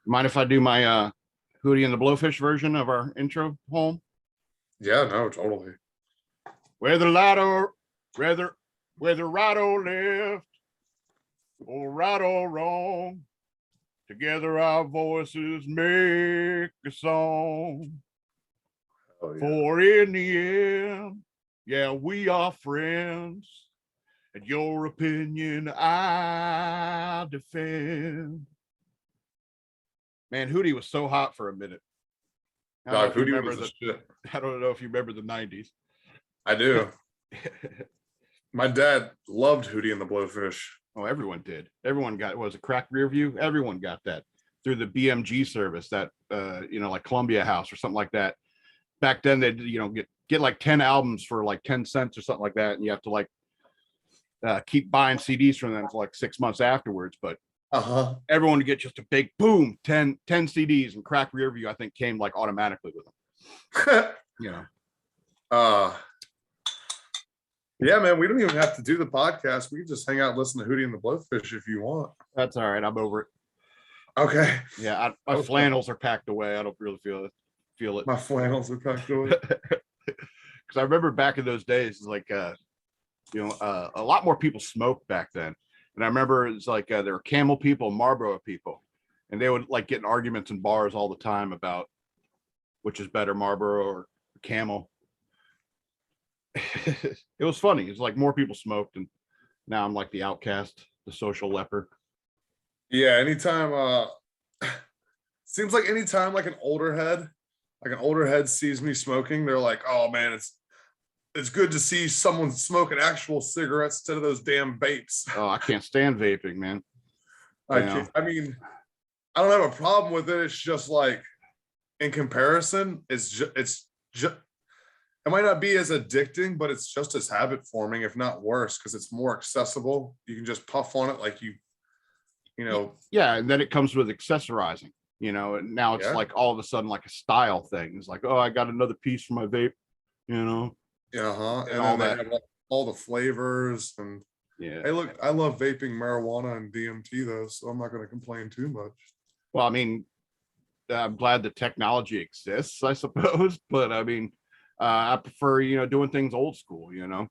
Mind if I do my Hootie and the Blowfish version of our intro home? Yeah, no, totally. Whether right or whether right or left, or right or wrong, together our voices make a song. Oh, yeah. For in the end, yeah, we are friends, and your opinion I defend. Man, Hootie was so hot for a minute. Dog, Hootie was the shit. I don't know if you remember the 90s. I do. My dad loved Hootie and the Blowfish. Oh, everyone did. Everyone got, was a crack rear view. Everyone got that through the BMG service, that like Columbia House or something like that. Back then they'd, get like 10 albums for like 10 cents or something like that. And you have to like keep buying CDs from them for like 6 months afterwards. But everyone would get just a big boom, 10 CDs, and crack rear view, I think, came like automatically with them. Yeah, man, we don't even have to do the podcast. We can just hang out and listen to Hootie and the Blowfish if you want. That's all right. I'm over it. Okay. Yeah, my flannels are packed away. I don't really feel it. My flannels are packed away. Because I remember back in those days, like, a lot more people smoked back then. And I remember it's like there were Camel people, Marlboro people, and they would like get in arguments in bars all the time about which is better, Marlboro or Camel. It was funny. It's like more people smoked, and now I'm like the outcast, the social leper. Yeah, anytime seems like anytime like an older head sees me smoking, they're like, oh man, it's good to see someone smoking actual cigarettes instead of those damn vapes. Oh, I can't stand vaping, man. I mean, I don't have a problem with it. It's just like, in comparison, it's just it might not be as addicting, but it's just as habit forming, if not worse, because it's more accessible. You can just puff on it like you know. Yeah, and then it comes with accessorizing, and now it's like all of a sudden like a style thing. It's like, oh, I got another piece for my vape, And all that. Have all the flavors and Hey, look, I love vaping marijuana and DMT though, so I'm not going to complain too much. Well, I mean, I'm glad the technology exists, I suppose, but I mean, I prefer, doing things old school, Yeah,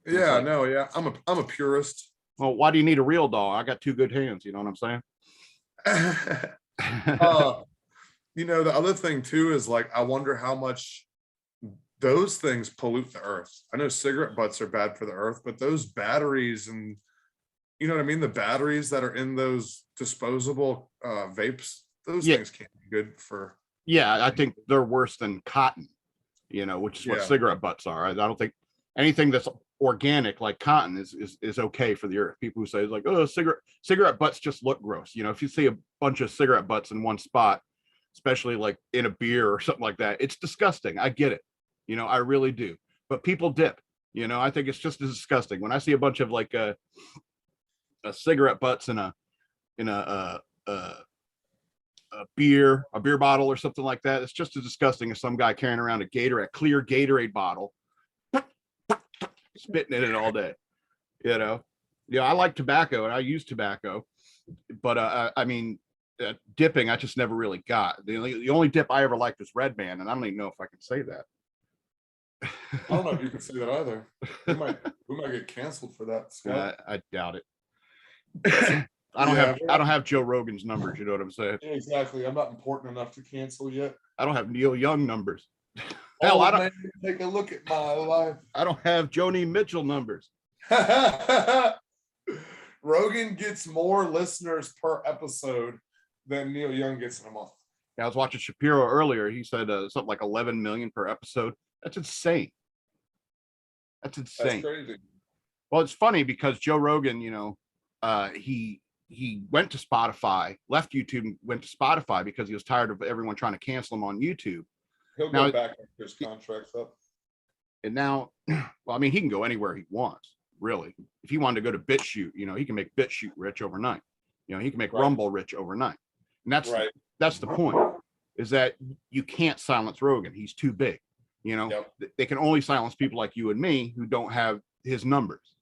like, no, yeah. I'm a purist. Well, why do you need a real dog? I got two good hands, you know what I'm saying? The other thing too is like, I wonder how much those things pollute the earth. I know cigarette butts are bad for the earth, but those batteries and you know what I mean? The batteries that are in those disposable vapes, those things can't be good for. Yeah, I think they're worse than cotton, which is what cigarette butts are. I don't think anything that's organic like cotton is okay for the earth. People who say like, oh, cigarette butts just look gross. If you see a bunch of cigarette butts in one spot, especially like in a beer or something like that, it's disgusting. I get it. I really do. But people dip. I think it's just as disgusting when I see a bunch of like a cigarette butts in a beer bottle or something like that. It's just as disgusting as some guy carrying around a clear Gatorade bottle, spitting in it all day. I like tobacco and I use tobacco, but I mean, dipping I just never really got. The only dip I ever liked was Red Man, and I don't even know if I can say that. I don't know if you can say that either. We might get canceled for that, Scott. I doubt it. I don't have Joe Rogan's numbers. You know what I'm saying? Yeah, exactly. I'm not important enough to cancel yet. I don't have Neil Young numbers. Hell, I don't take a look at my life. I don't have Joni Mitchell numbers. Rogan gets more listeners per episode than Neil Young gets in a month. I was watching Shapiro earlier. He said something like 11 million per episode. That's insane. That's crazy. Well, it's funny because Joe Rogan, he went to Spotify, left YouTube, and went to Spotify because he was tired of everyone trying to cancel him on YouTube. He'll go back after his contract's up. And now, well, I mean, he can go anywhere he wants, really. If he wanted to go to BitChute, he can make BitChute rich overnight. He can make Rumble rich overnight. And that's the point, is that you can't silence Rogan. He's too big. They can only silence people like you and me who don't have his numbers.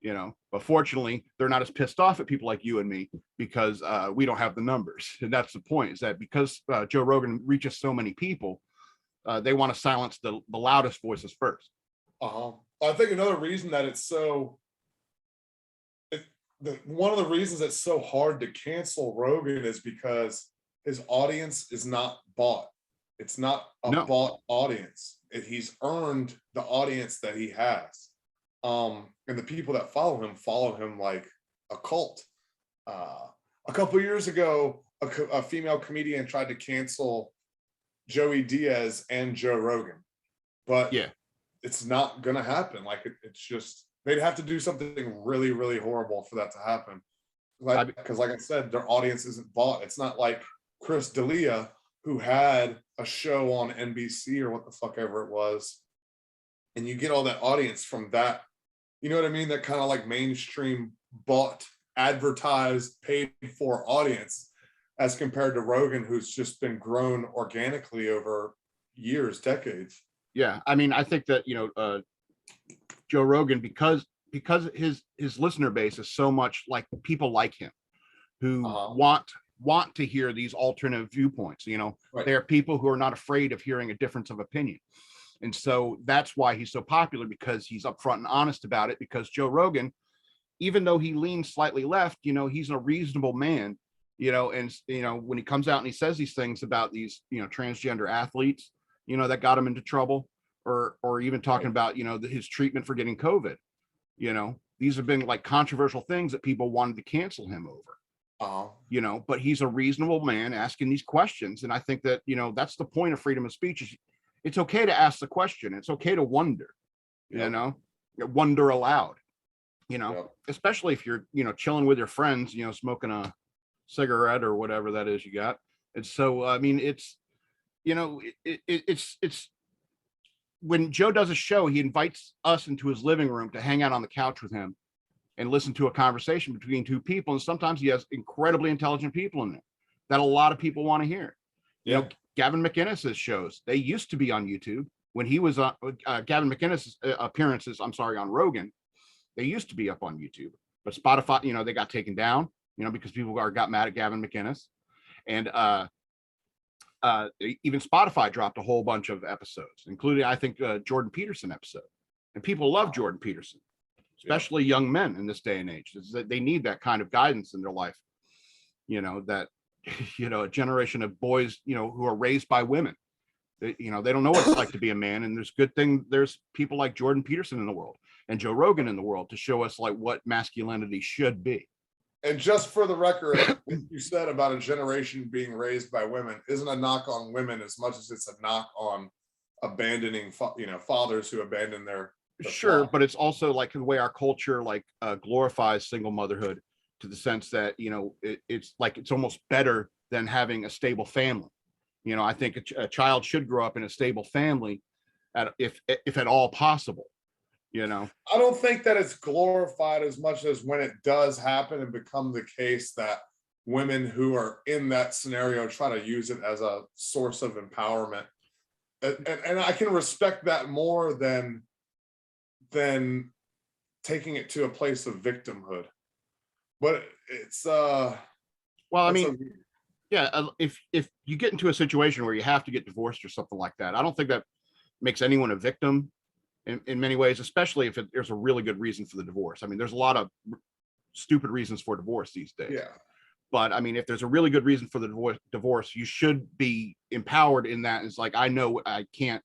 But fortunately, they're not as pissed off at people like you and me because we don't have the numbers. And that's the point, is that because Joe Rogan reaches so many people, they want to silence the loudest voices first. I think another reason that it's so, one of the reasons it's so hard to cancel Rogan is because his audience is not bought. It's not a bought audience. He's earned the audience that he has. And the people that follow him like a cult. A couple of years ago, a female comedian tried to cancel Joey Diaz and Joe Rogan, but it's not gonna happen. Like it's just, they'd have to do something really, really horrible for that to happen. Because like I said, their audience isn't bought. It's not like Chris D'Elia, who had a show on NBC or what the fuck ever it was, and you get all that audience from that. You know what I mean? That kind of like mainstream bought, advertised, paid for audience, as compared to Rogan, who's just been grown organically over years, decades. Yeah, I mean, I think that Joe Rogan, because his listener base is so much like people like him, who want to hear these alternative viewpoints. Right. There are people who are not afraid of hearing a difference of opinion. And so that's why he's so popular, because he's upfront and honest about it. Because Joe Rogan, even though he leans slightly left, he's a reasonable man, and when he comes out and he says these things about these, transgender athletes, that got him into trouble, or even talking about, his treatment for getting COVID, these have been like controversial things that people wanted to cancel him over. But he's a reasonable man asking these questions. And I think that, that's the point of freedom of speech, is it's okay to ask the question. It's okay to wonder, wonder aloud, especially if you're, chilling with your friends, smoking a cigarette or whatever that is you got. And so, I mean, it's, it's when Joe does a show, he invites us into his living room to hang out on the couch with him and listen to a conversation between two people. And sometimes he has incredibly intelligent people in there that a lot of people want to hear. Gavin McInnes's shows, they used to be on YouTube. When he was on Gavin McInnes's appearances, on Rogan, they used to be up on YouTube. But Spotify, they got taken down, because people got mad at Gavin McInnes. And even Spotify dropped a whole bunch of episodes, including, I think, Jordan Peterson episode. And people love Jordan Peterson, especially young men in this day and age. They need that kind of guidance in their life, that a generation of boys, who are raised by women. They don't know what it's like to be a man. And there's people like Jordan Peterson in the world and Joe Rogan in the world to show us like what masculinity should be. And just for the record, what you said about a generation being raised by women isn't a knock on women as much as it's a knock on abandoning, fathers who abandon their sure flock. But it's also like the way our culture glorifies single motherhood, to the sense that, it's like, it's almost better than having a stable family. I think a child should grow up in a stable family, if at all possible. I don't think that it's glorified as much as when it does happen and become the case that women who are in that scenario try to use it as a source of empowerment. And I can respect that more than taking it to a place of victimhood. But it's if you get into a situation where you have to get divorced or something like that, I don't think that makes anyone a victim in many ways, especially if there's a really good reason for the divorce. I mean, there's a lot of stupid reasons for divorce these days. Yeah. But I mean, if there's a really good reason for the divorce, you should be empowered in that. It's like, I know I can't,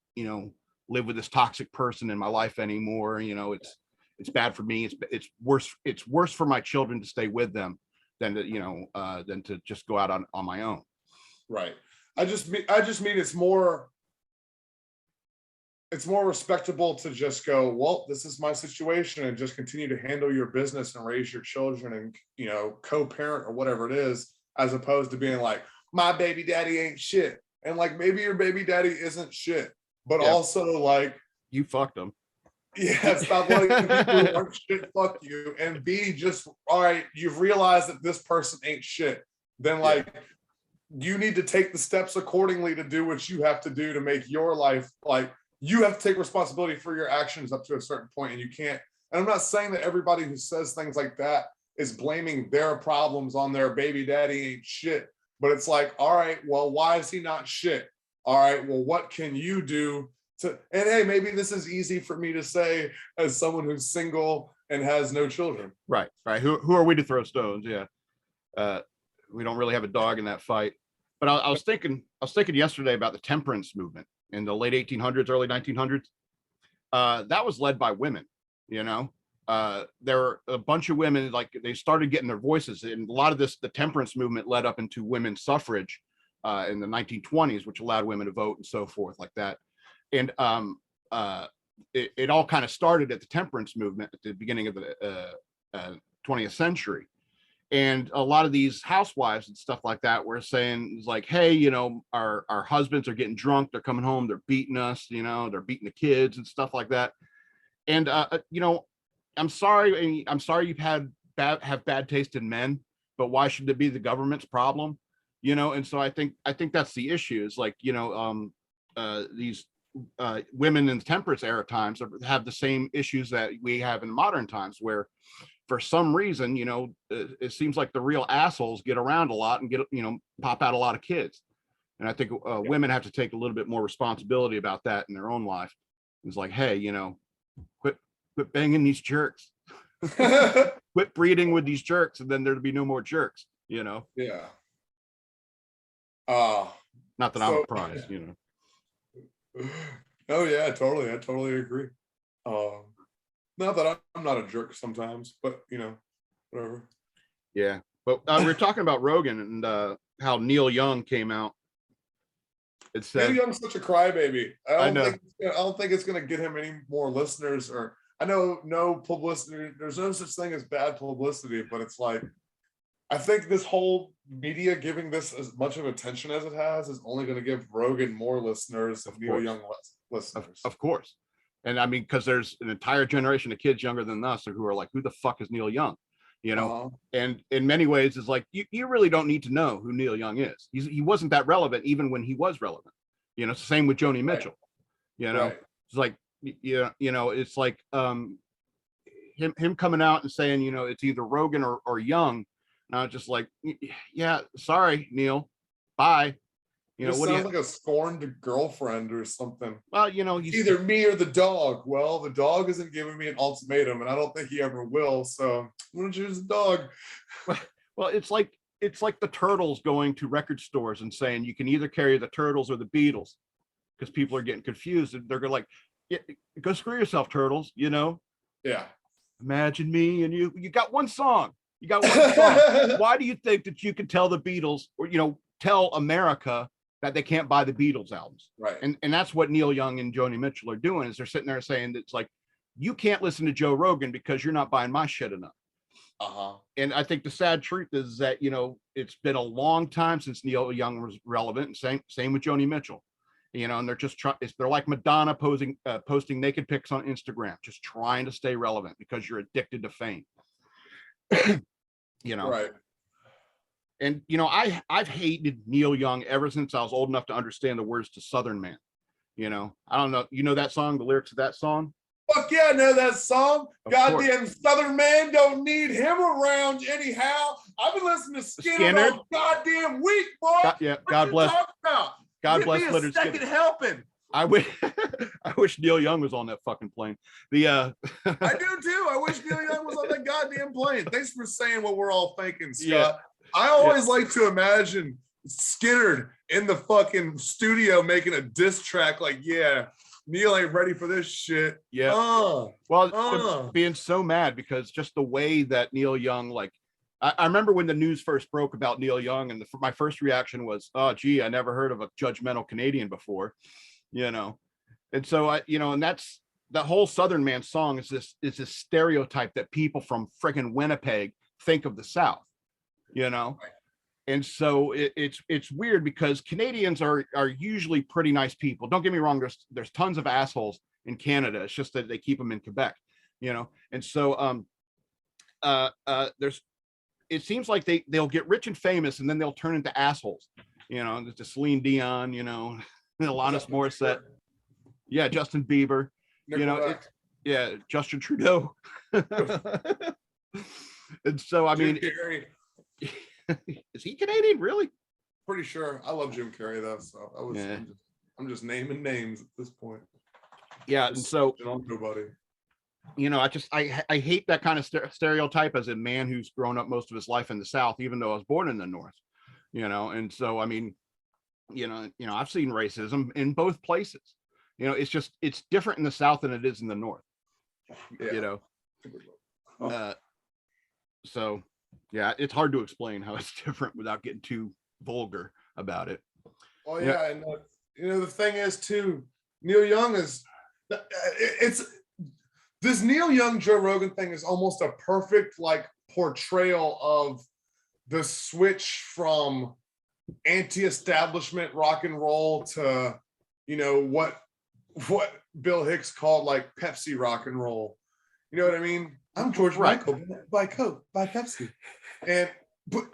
live with this toxic person in my life anymore. It's bad for me. It's worse for my children to stay with them than to just go out on my own. Right. I just mean it's more respectable to just go, well, this is my situation, and just continue to handle your business and raise your children and, co-parent or whatever it is, as opposed to being like, my baby daddy ain't shit. And like, maybe your baby daddy isn't shit, but also like, you fucked them. Yeah, stop letting people who aren't shit fuck you. And B, just, all right, you've realized that this person ain't shit. Then you need to take the steps accordingly to do what you have to do to make your life, like, you have to take responsibility for your actions up to a certain point, and you can't, And I'm not saying that everybody who says things like that is blaming their problems on their baby daddy ain't shit. But it's like, all right, well, why is he not shit? All right, well, what can you do to, and hey, maybe this is easy for me to say as someone who's single and has no children. Right. Who are we to throw stones? Yeah. We don't really have a dog in that fight. But I was thinking yesterday about the temperance movement in the late 1800s, early 1900s. That was led by women, you know. There were a bunch of women, like they started getting their voices, and a lot of the temperance movement led up into women's suffrage in the 1920s, which allowed women to vote and so forth like that. And it all kind of started at the temperance movement at the beginning of the 20th century. And a lot of these housewives and stuff like that were saying, like, hey, you know, our husbands are getting drunk, they're coming home, they're beating us, you know, they're beating the kids and stuff like that. And you know, I'm sorry you've have bad taste in men, but why should it be the government's problem? You know, and so I think that's the issue, is like, you know, these women in temperance era times have the same issues that we have in modern times, where for some reason, you know, it seems like the real assholes get around a lot and pop out a lot of kids. And I think women have to take a little bit more responsibility about that in their own life. It's like, hey, you know, quit banging these jerks, quit breeding with these jerks, and then there'd be no more jerks, you know? Yeah. Not that I'm surprised, you know. Oh yeah, totally. I totally agree. Not that I'm not a jerk sometimes, but you know, whatever. Yeah, but we were talking about Rogan and how Neil Young came out. It said Neil Young's such a crybaby. I know. I don't think it's gonna get him any more listeners, or I know no publicity. There's no such thing as bad publicity, but it's like, I think this whole media giving this as much of attention as it has is only going to give Rogan more listeners than Neil Young listeners. Of course. And I mean, because there's an entire generation of kids younger than us who are like, who the fuck is Neil Young? You know, and in many ways, it's like, you really don't need to know who Neil Young is. He wasn't that relevant even when he was relevant. You know, it's the same with Joni Mitchell. You know, it's like, you know, it's like him coming out and saying, you know, it's either Rogan or Young. And I was just like, yeah, sorry, Neil, bye. You know, what sounds like a scorned girlfriend or something. Well, you know, he's either me or the dog. Well, the dog isn't giving me an ultimatum, and I don't think he ever will. So I'm gonna choose the dog. Well, it's like the Turtles going to record stores and saying you can either carry the Turtles or the Beatles, because people are getting confused and they're going like, yeah, go screw yourself, Turtles. You know? Yeah. Imagine me and you. You got one song. You got one song. Why do you think that you can tell the Beatles, or you know, tell America that they can't buy the Beatles albums? Right. And that's what Neil Young and Joni Mitchell are doing, is they're sitting there saying that it's like, you can't listen to Joe Rogan because you're not buying my shit enough. And I think the sad truth is that, you know, it's been a long time since Neil Young was relevant, and same with Joni Mitchell. You know, and they're just they're like Madonna posting naked pics on Instagram, just trying to stay relevant because you're addicted to fame. You know, right. And you know, I've hated Neil Young ever since I was old enough to understand the words to Southern Man. You know, I don't know, you know that song, the lyrics of that song? Fuck yeah, I know that song. Of Goddamn course. Southern Man, don't need him around anyhow. I've been listening to Skinner all goddamn week, boy. God bless. God Give bless me a Leonard second Skinner. helping. I wish Neil Young was on that fucking plane. I do too. I wish Neil Young was on that goddamn plane. Thanks for saying what we're all thinking, Scott. Yeah. I always like to imagine Skinner in the fucking studio making a diss track like, yeah, Neil ain't ready for this shit. Yeah. Being so mad because just the way that Neil Young, like, I remember when the news first broke about Neil Young, and my first reaction was, oh, gee, I never heard of a judgmental Canadian before, you know? And so and that's that whole Southern Man song is this stereotype that people from friggin' Winnipeg think of the South, you know? Right. And so it's weird because Canadians are usually pretty nice people. Don't get me wrong. There's tons of assholes in Canada. It's just that they keep them in Quebec, you know? And so it seems like they'll get rich and famous and then they'll turn into assholes, you know, to Celine Dion, you know, Alanis Morissette. Yeah. Justin Bieber, you know, Yeah, Justin Trudeau. And so, I mean, is he Canadian? Really? Pretty sure. I love Jim Carrey though, so I'm just naming names at this point. Yeah, and so nobody. You know, I hate that kind of stereotype as a man who's grown up most of his life in the South, even though I was born in the North. You know, and so I mean, I've seen racism in both places. You know, it's different in the South than it is in the North. Yeah. You know, so yeah, it's hard to explain how it's different without getting too vulgar about it. Oh yeah, and the thing is too, Neil Young is this Neil Young Joe Rogan thing is almost a perfect like portrayal of the switch from anti-establishment rock and roll to what Bill Hicks called like Pepsi rock and roll. You know what I mean? I'm George Michael, buy Coke, buy Pepsi. But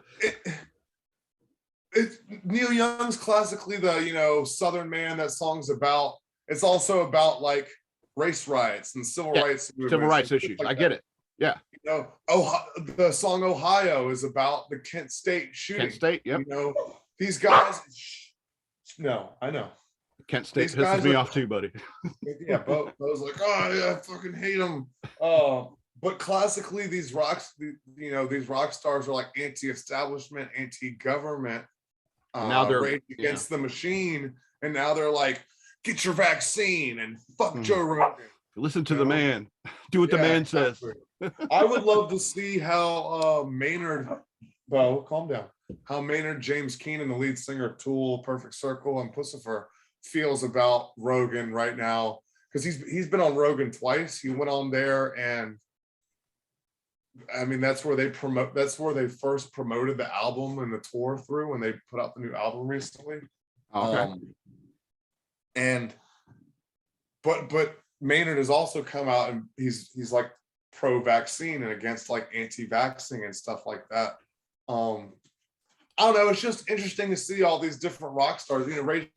Neil Young's classically the Southern man that song's about. It's also about like race riots and civil rights issues. Like I get it. Yeah. The song Ohio is about the Kent State shooting. Kent State, yep. These guys. No, I know. Kent State pisses me off too, buddy. Yeah, Bo was like, oh yeah, I fucking hate them. But classically, these rock stars are like anti-establishment, anti-government. Now they're Rage Against the Machine, and now they're like, get your vaccine and fuck Joe Rogan. Listen to the man. Do what the man says. I would love to see how Maynard, Bo, calm down. How Maynard James Keenan, the lead singer of Tool, Perfect Circle, and Pussifer, feels about Rogan right now, because he's been on Rogan twice. He went on there, and I mean that's where they first promoted the album and the tour through when they put out the new album recently. Okay. But Maynard has also come out and he's like pro-vaccine and against like anti-vaxxing and stuff like that. I don't know. It's just interesting to see all these different rock stars.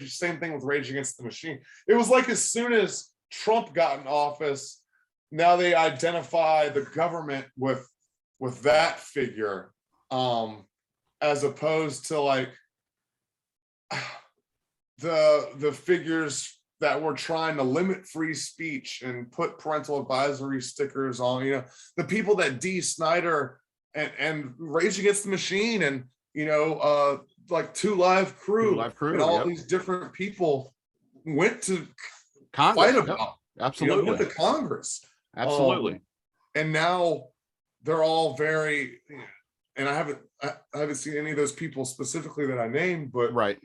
Same thing with Rage Against the Machine. It was like as soon as Trump got in office, now they identify the government with that figure, as opposed to like the figures that were trying to limit free speech and put parental advisory stickers on. The people that Dee Snider and Rage Against the Machine and like Two Live Crew and all these different people went to Congress, fight about. Absolutely. Went to Congress. Absolutely. And now they're all very, and I haven't seen any of those people specifically that I named, but right.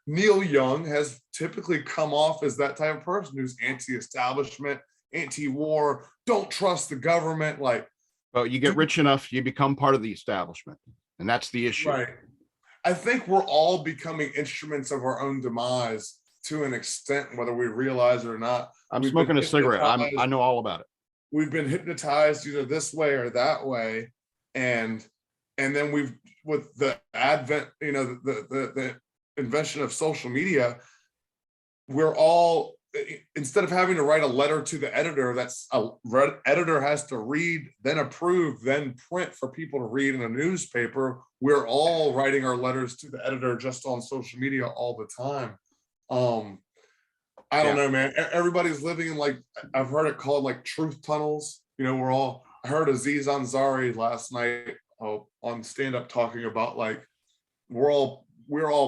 Neil Young has typically come off as that type of person who's anti-establishment, anti-war, don't trust the government. Like, well, you get rich enough, you become part of the establishment. And that's the issue. Right. I think we're all becoming instruments of our own demise to an extent, whether we realize it or not. I'm smoking a cigarette. I know all about it. We've been hypnotized either this way or that way. And then with the advent, the invention of social media, we're all, instead of having to write a letter to the editor, editor has to read, then approve, then print for people to read in a newspaper. We're all writing our letters to the editor just on social media all the time. I don't know, man. Everybody's living in like, I've heard it called like truth tunnels. I heard Aziz Ansari last night on stand-up talking about like, we're all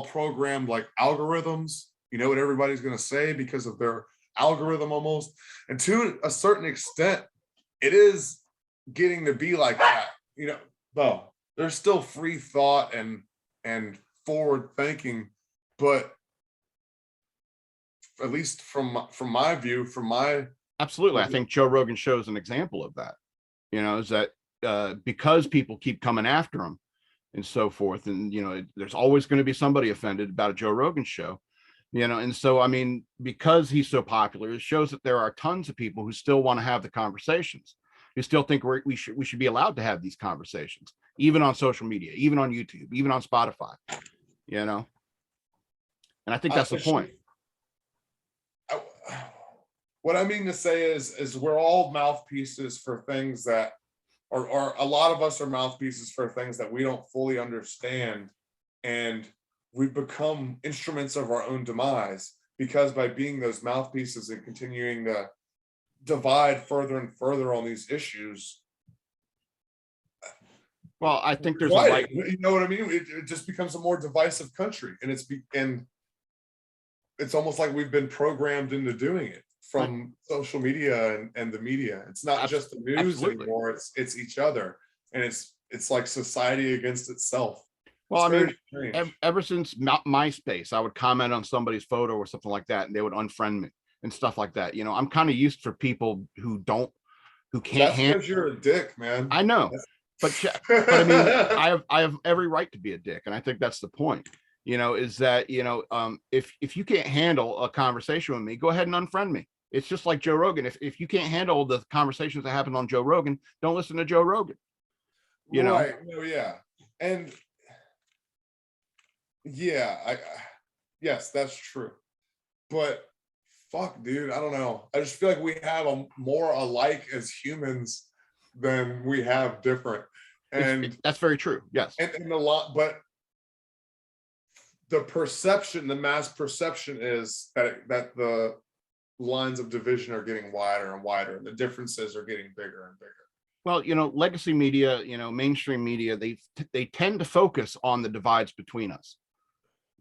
programmed like algorithms. You know what everybody's going to say because of their algorithm almost. And to a certain extent, it is getting to be like that. Though there's still free thought and forward thinking, but at least from my view, absolutely. I think Joe Rogan shows an example of that. Is that because people keep coming after him and so forth, and there's always going to be somebody offended about a Joe Rogan show. And so, I mean, because he's so popular, it shows that there are tons of people who still want to have the conversations, who still think we should be allowed to have these conversations, even on social media, even on YouTube, even on Spotify, and I think that's the point. what I mean to say is we're all mouthpieces for things that, or a lot of us are mouthpieces for things that we don't fully understand, and we've become instruments of our own demise, because by being those mouthpieces and continuing to divide further and further on these issues. Well, I think there's a right, you know what I mean? It just becomes a more divisive country, and it's almost like we've been programmed into doing it from social media and the media. It's not just the news anymore. It's each other, and it's like society against itself. Well, I mean, ever since MySpace, I would comment on somebody's photo or something like that, and they would unfriend me and stuff like that. You know, I'm kind of used for people who can't handle. That's because you're a dick, man. I know, but I mean, I have every right to be a dick, and I think that's the point. You know, is that, you know, if you can't handle a conversation with me, go ahead and unfriend me. It's just like Joe Rogan. If you can't handle the conversations that happen on Joe Rogan, don't listen to Joe Rogan. You know, right? No, yeah, and yeah, yes, that's true. But fuck, dude, I don't know. I just feel like we have a more alike as humans than we have different, and that's very true. Yes, and a lot, but the perception, the mass perception is that the lines of division are getting wider and wider, and the differences are getting bigger and bigger. Well, you know, legacy media, you know, mainstream media, they tend to focus on the divides between us.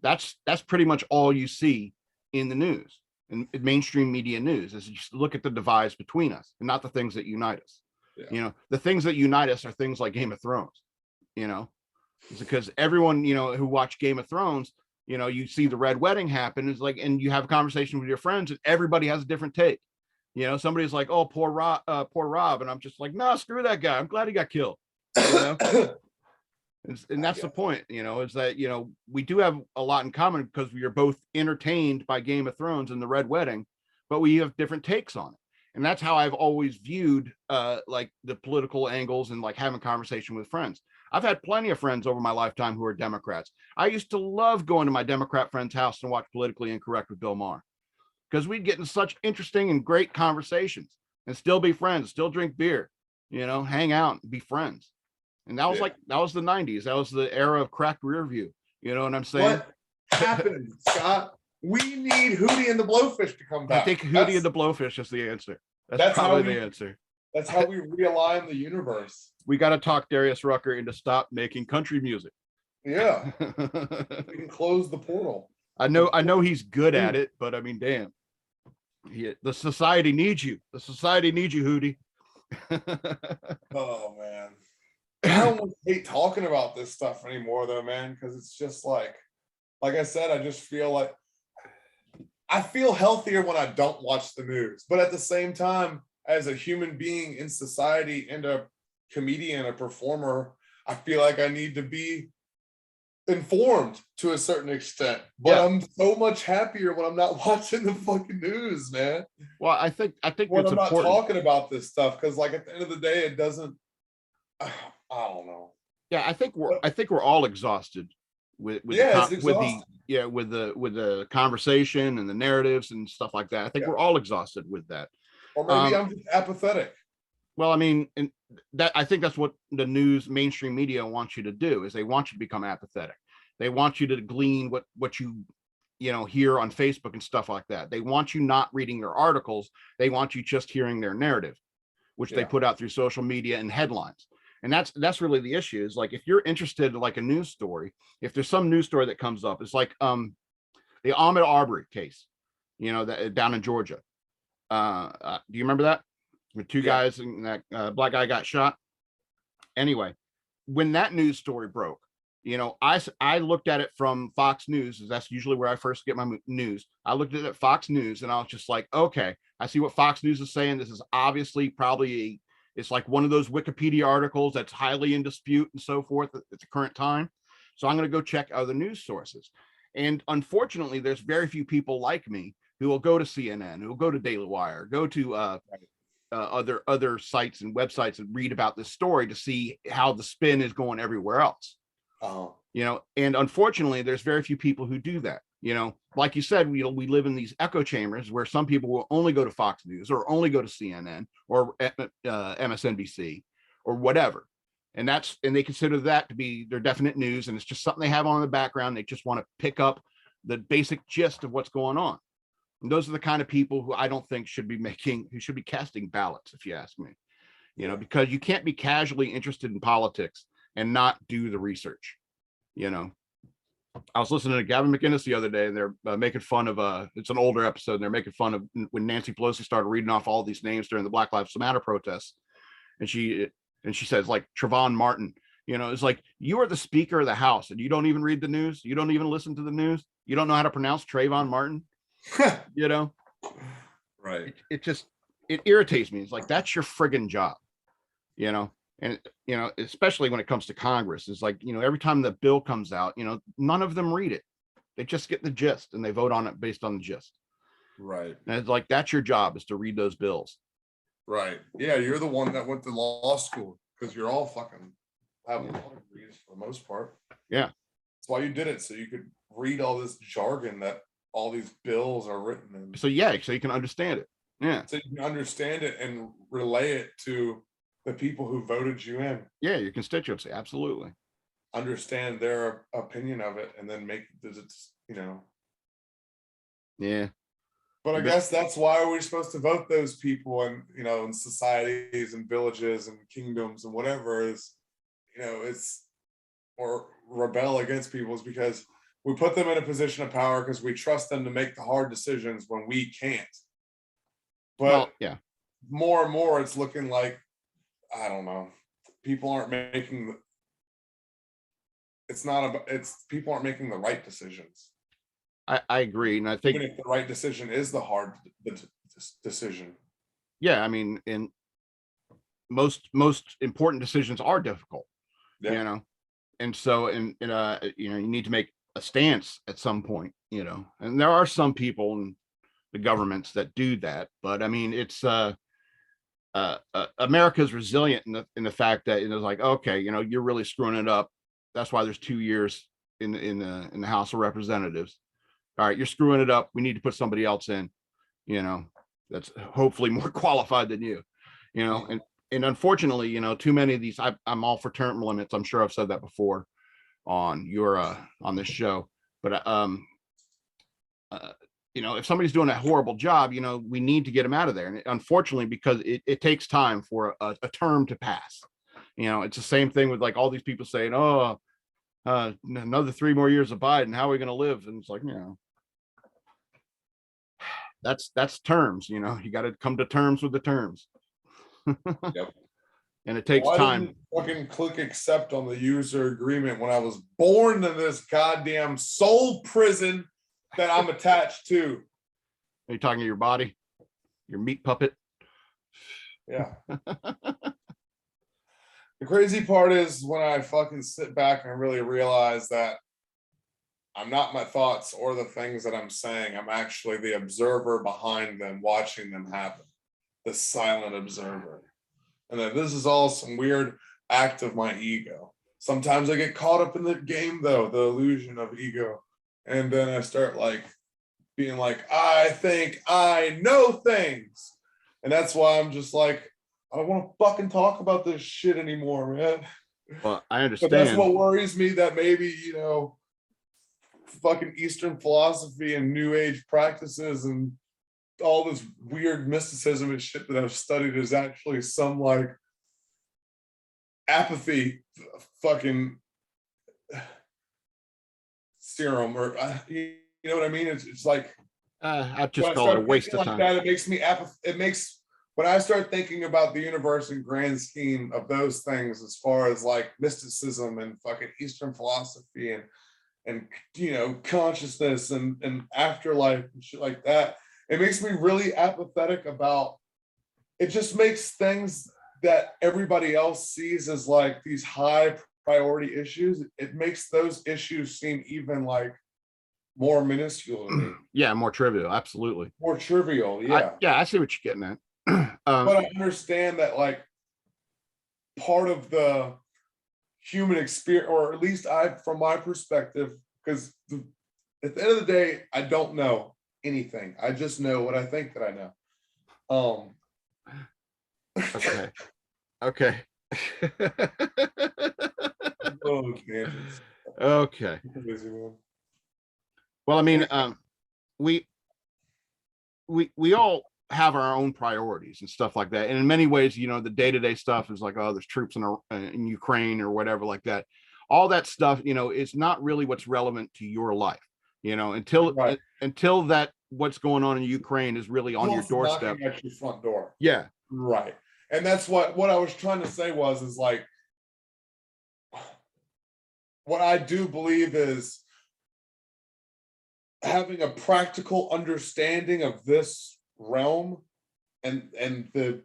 That's pretty much all you see in the news, in mainstream media news, is just look at the divides between us and not the things that unite us. Yeah. You know, the things that unite us are things like Game of Thrones. You know, it's because everyone, you know, who watched Game of Thrones, you know, you see the Red Wedding happen, is like, and you have a conversation with your friends, and everybody has a different take. You know, somebody's like, "Oh, poor Rob," and I'm just like, "No, screw that guy. I'm glad he got killed." You know, and that's the point. You know, is that, you know, we do have a lot in common because we are both entertained by Game of Thrones and the Red Wedding, but we have different takes on it. And that's how I've always viewed like the political angles and like having conversation with friends. I've had plenty of friends over my lifetime who are Democrats. I used to love going to my Democrat friend's house and watch Politically Incorrect with Bill Maher, because we'd get in such interesting and great conversations and still be friends, still drink beer, you know, hang out and be friends. And that was that was the 90s. That was the era of cracked rear view. You know what I'm saying? What happened, Scott? We need Hootie and the Blowfish to come back. I think Hootie and the Blowfish is the answer. That's probably the answer. That's how we realign the universe. We got to talk Darius Rucker into stop making country music. Yeah. We can close the portal. I know he's good at it, but I mean, damn. The society needs you. The society needs you, Hootie. Oh, man. I don't hate talking about this stuff anymore, though, man, because it's just like I said, I just feel like I feel healthier when I don't watch the news. But at the same time, as a human being in society and a comedian, a performer, I feel like I need to be informed to a certain extent. But I'm so much happier when I'm not watching the fucking news, man. Well, I think when I'm not talking about this stuff, because like at the end of the day, it doesn't. I don't know. Yeah, I think we're all exhausted with the conversation and the narratives and stuff like that. I think we're all exhausted with that. Or maybe I'm just apathetic. Well, I mean, and that I think that's what the news, mainstream media wants you to do, is they want you to become apathetic. They want you to glean what you hear on Facebook and stuff like that. They want you not reading their articles. They want you just hearing their narrative, which they put out through social media and headlines. And that's really the issue, is like, if you're interested in like a news story, if there's some news story that comes up, it's like the Ahmaud Arbery case, that down in Georgia. Do you remember that? With two guys and that black guy got shot. Anyway, when that news story broke, I looked at it from Fox News, as that's usually where I first get my news. I looked at it at Fox News and I was just like, okay, I see what Fox News is saying. This is obviously probably it's like one of those Wikipedia articles that's highly in dispute and so forth at the current time. So I'm going to go check other news sources. And unfortunately, there's very few people like me who will go to CNN, who will go to Daily Wire, go to other sites and websites and read about this story to see how the spin is going everywhere else. And unfortunately, there's very few people who do that. You know, like you said, we live in these echo chambers where some people will only go to Fox News or only go to CNN or MSNBC or whatever. And they consider that to be their definite news. And it's just something they have on in the background. They just want to pick up the basic gist of what's going on. And those are the kind of people who I don't think should be casting ballots, if you ask me, you know, because you can't be casually interested in politics and not do the research. You know, I was listening to Gavin McInnes the other day, and they're making fun of it's an older episode, and they're making fun of when Nancy Pelosi started reading off all these names during the Black Lives Matter protests. And she says, like, Trayvon Martin, you know, it's like, you are the Speaker of the House and you don't even read the news. You don't even listen to the news. You don't know how to pronounce Trayvon Martin, you know? Right. It irritates me. It's like, that's your friggin' job, you know? And, you know, especially when it comes to Congress, it's like, you know, every time the bill comes out, you know, none of them read it. They just get the gist and they vote on it based on the gist. Right. And it's like, that's your job, is to read those bills. Right. Yeah, you're the one that went to law school, because you're all fucking have law degrees for the most part. Yeah. That's why you did it, so you could read all this jargon that all these bills are written in. So yeah, so you can understand it. Yeah. So you can understand it and relay it to the people who voted you in. Yeah, your constituency, absolutely. Understand their opinion of it, and then make it's, you know. Yeah. But I guess that's why we're supposed to vote those people, and, you know, in societies and villages and kingdoms and whatever is, you know, it's, or rebel against people, is because we put them in a position of power because we trust them to make the hard decisions when we can't. But well, yeah, more and more it's looking like, I don't know, people aren't making people aren't making the right decisions. I agree, and I think even if the right decision is the hard decision. Yeah, I mean, in most important decisions are difficult, you know, and so you know, you need to make a stance at some point, you know, and there are some people in the governments that do that, but I mean, it's America's resilient in the fact that it's like, okay, you know, you're really screwing it up. That's why there's 2 years in the House of Representatives. All right, you're screwing it up. We need to put somebody else in, you know, that's hopefully more qualified than you, you know, and unfortunately, you know, too many of these, I'm all for term limits. I'm sure I've said that before on on this show, but you know, if somebody's doing a horrible job, you know, we need to get them out of there. And unfortunately, because it takes time for a term to pass, you know, it's the same thing with like all these people saying, oh, another 3 more years of Biden, how are we going to live? And it's like, you know, that's terms, you know, you got to come to terms with the terms. Yep. And it takes time. Didn't fucking click accept on the user agreement when I was born in this goddamn soul prison that I'm attached to? Are you talking to your body, your meat puppet? Yeah. The crazy part is when I fucking sit back and really realize that I'm not my thoughts or the things that I'm saying. I'm actually the observer behind them, watching them happen. The silent observer. And that this is all some weird act of my ego. Sometimes I get caught up in the game, though, the illusion of ego. And then I start like being like, I think I know things. And that's why I'm just like, I don't want to fucking talk about this shit anymore, man. Well, I understand. But that's what worries me, that maybe, you know, fucking Eastern philosophy and New Age practices and all this weird mysticism and shit that I've studied is actually some like apathy fucking serum, or you know what I mean? It's like I just call it a waste of time. It makes me when I start thinking about the universe and grand scheme of those things, as far as like mysticism and fucking Eastern philosophy and you know, consciousness and afterlife and shit like that, it makes me really apathetic about it. Just makes things that everybody else sees as like these high priority issues, it makes those issues seem even like more minuscule to me. Yeah, more trivial. Absolutely. More trivial. Yeah. I see what you're getting at. But I understand that like part of the human experience, or at least from my perspective, because at the end of the day, I don't know anything. I just know what I think that I know. Okay. Okay. Oh, tangents. Okay. Busy, man. Well, I mean, we all have our own priorities and stuff like that. And in many ways, you know, the day-to-day stuff is like, oh, there's troops in Ukraine or whatever like that. All that stuff, you know, is not really what's relevant to your life, you know, until that what's going on in Ukraine is really on your doorstep. Knocking at your front door. Yeah. Right. And that's what I was trying to say is like, what I do believe is having a practical understanding of this realm and the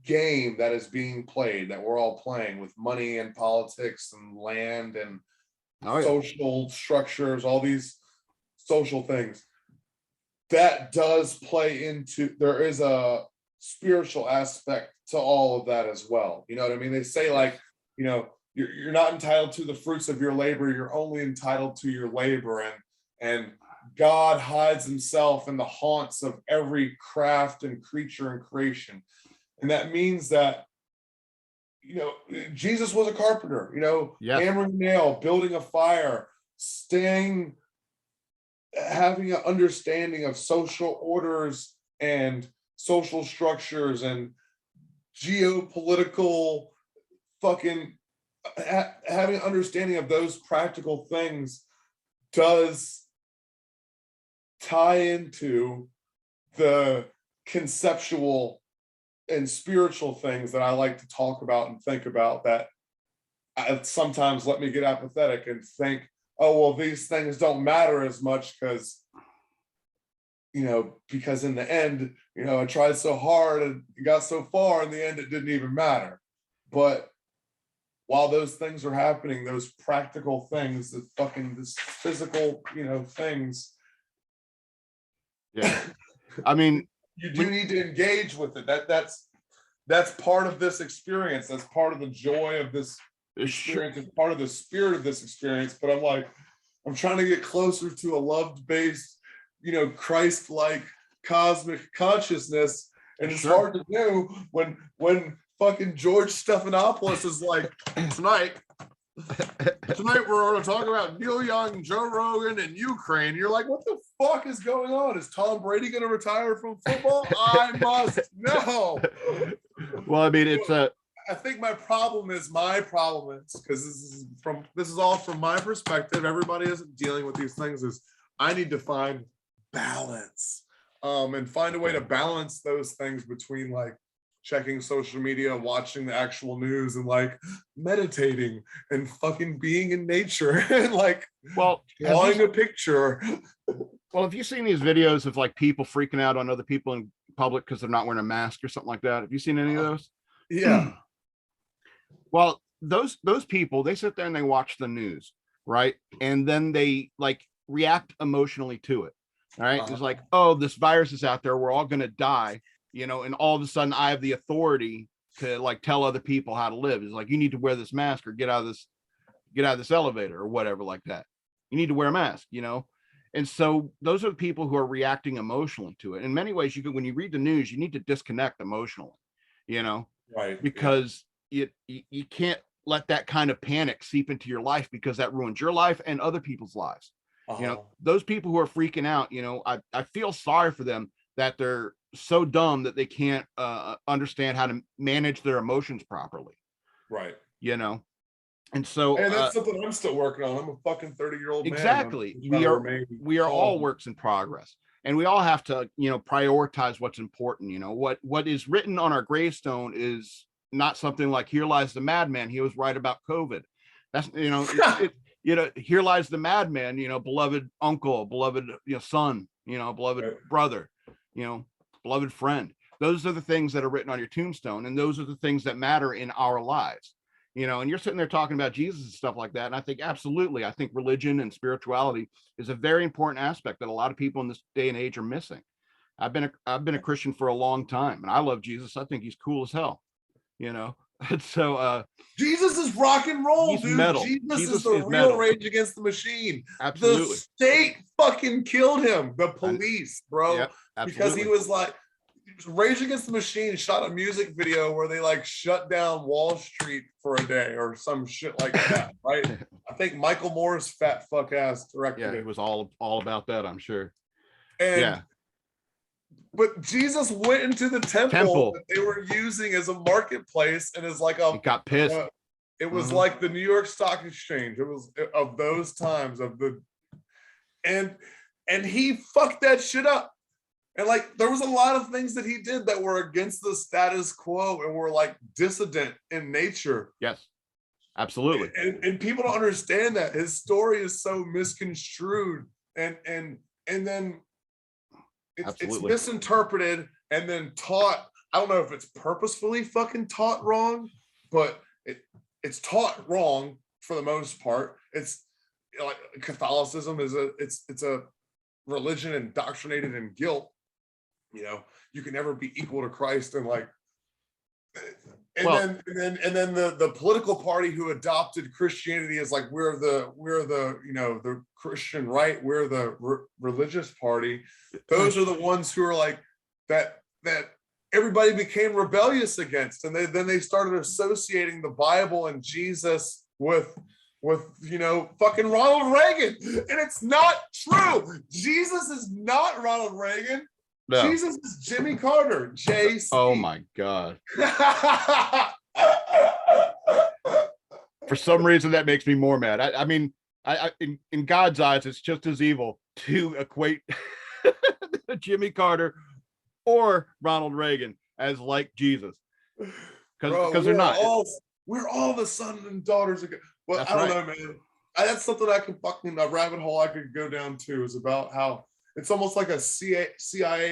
game that is being played, that we're all playing with money and politics and land and social structures, all these social things, that does play into, there is a spiritual aspect to all of that as well. You know what I mean? They say, like, you know, you're not entitled to the fruits of your labor, you're only entitled to your labor. And God hides himself in the haunts of every craft and creature and creation. And that means that, you know, Jesus was a carpenter, you know, hammering a nail, building a fire, having an understanding of social orders and social structures and geopolitical having an understanding of those practical things does tie into the conceptual and spiritual things that I like to talk about and think about, that sometimes let me get apathetic and think, oh, well, these things don't matter as much because in the end, you know, I tried so hard and got so far, in the end, it didn't even matter. But while those things are happening, those practical things, this physical, you know, things. Yeah. I mean, you do need to engage with it. That's part of this experience. That's part of the joy of this experience. It's part of the spirit of this experience. But I'm trying to get closer to a love-based, you know, Christ-like cosmic consciousness. And it's hard to do when fucking George Stephanopoulos is like, tonight we're going to talk about Neil Young, Joe Rogan, and Ukraine. You're like, what the fuck is going on? Is Tom Brady going to retire from football? I must know. Well, I mean, I think my problem is because this is all from my perspective. Everybody isn't dealing with these things. Is I need to find balance, and find a way to balance those things between, like, checking social media, watching the actual news, and like meditating and fucking being in nature and like drawing a picture. Well, have you seen these videos of like people freaking out on other people in public because they're not wearing a mask or something like that? Have you seen any of those? Yeah. Well, those people, they sit there and they watch the news, right? And then they like react emotionally to it. All right. It's like, oh, this virus is out there, we're all gonna die. You know, and all of a sudden I have the authority to like tell other people how to live. It's like, you need to wear this mask or get out of this elevator or whatever like that. You need to wear a mask, you know? And so those are the people who are reacting emotionally to it. In many ways, when you read the news, you need to disconnect emotionally, you know, right? Because you can't let that kind of panic seep into your life, because that ruins your life and other people's lives. You know, those people who are freaking out, you know, I feel sorry for them, that they're so dumb that they can't understand how to manage their emotions properly. Right. You know, and so that's something I'm still working on. I'm a fucking 30-year-old man. Exactly. We are all works in progress, and we all have to, you know, prioritize what's important. You know, what is written on our gravestone is not something like, here lies the madman, he was right about COVID. That's, you know, you know, here lies the madman, you know, beloved uncle, beloved, you know, son, you know, beloved brother, you know, beloved friend. Those are the things that are written on your tombstone, and those are the things that matter in our lives. You know, and you're sitting there talking about Jesus and stuff like that. And I think absolutely, I think religion and spirituality is a very important aspect that a lot of people in this day and age are missing. I've been a Christian for a long time, and I love Jesus. I think he's cool as hell, you know, And so Jesus is rock and roll, he's dude. metal. Jesus is Jesus the is real metal. Rage Against the Machine. Absolutely. The state fucking killed him. The police, bro. Yep, because he was like, Rage Against the Machine shot a music video where they like shut down Wall Street for a day or some shit like that, right? I think Michael Moore's fat fuck ass directed it. He was all about that, I'm sure. And but Jesus went into the temple that they were using as a marketplace and as like he got pissed. It was like the New York Stock Exchange. It was of those times of the and he fucked that shit up. And like there was a lot of things that he did that were against the status quo and were like dissident in nature. Yes, absolutely. And people don't understand that his story is so misconstrued and then it's misinterpreted and then taught. I don't know if it's purposefully fucking taught wrong, but it's taught wrong for the most part. It's like Catholicism is it's a religion indoctrinated in guilt. You know, you can never be equal to Christ, and like, and then the political party who adopted Christianity is like we're the you know the Christian right, we're the religious party. Those are the ones who are like that everybody became rebellious against, and then they started associating the Bible and Jesus with you know fucking Ronald Reagan, and it's not true. Jesus is not Ronald Reagan. No. Jesus is Jimmy Carter, JC. Oh my God. For some reason, that makes me more mad. I mean, in God's eyes, it's just as evil to equate Jimmy Carter or Ronald Reagan as like Jesus. Because they're not. We're all the sons and daughters of God. Well, I don't know, man. That's something I can fucking, a rabbit hole I could go down to is about how it's almost like a CIA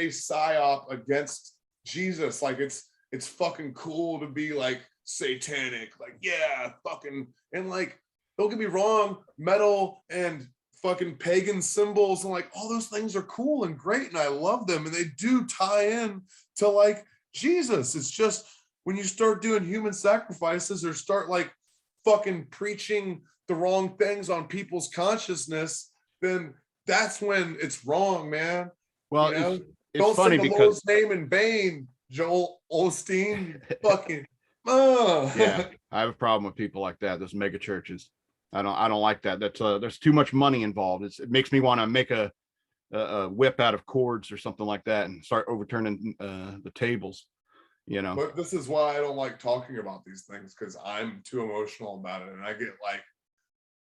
psyop against Jesus. Like it's fucking cool to be like satanic, like yeah, fucking, and like don't get me wrong, metal and fucking pagan symbols and like all those things are cool and great, and I love them, and they do tie in to like Jesus. It's just when you start doing human sacrifices or start like fucking preaching the wrong things on people's consciousness, then that's when it's wrong, man. Well, you know? it's don't funny say the Lord's name in vain, Joel Osteen. Fucking yeah, I have a problem with people like that. Those mega churches. I don't like that. That's there's too much money involved. It makes me want to make a whip out of cords or something like that and start overturning the tables. You know. But this is why I don't like talking about these things, because I'm too emotional about it, and I get like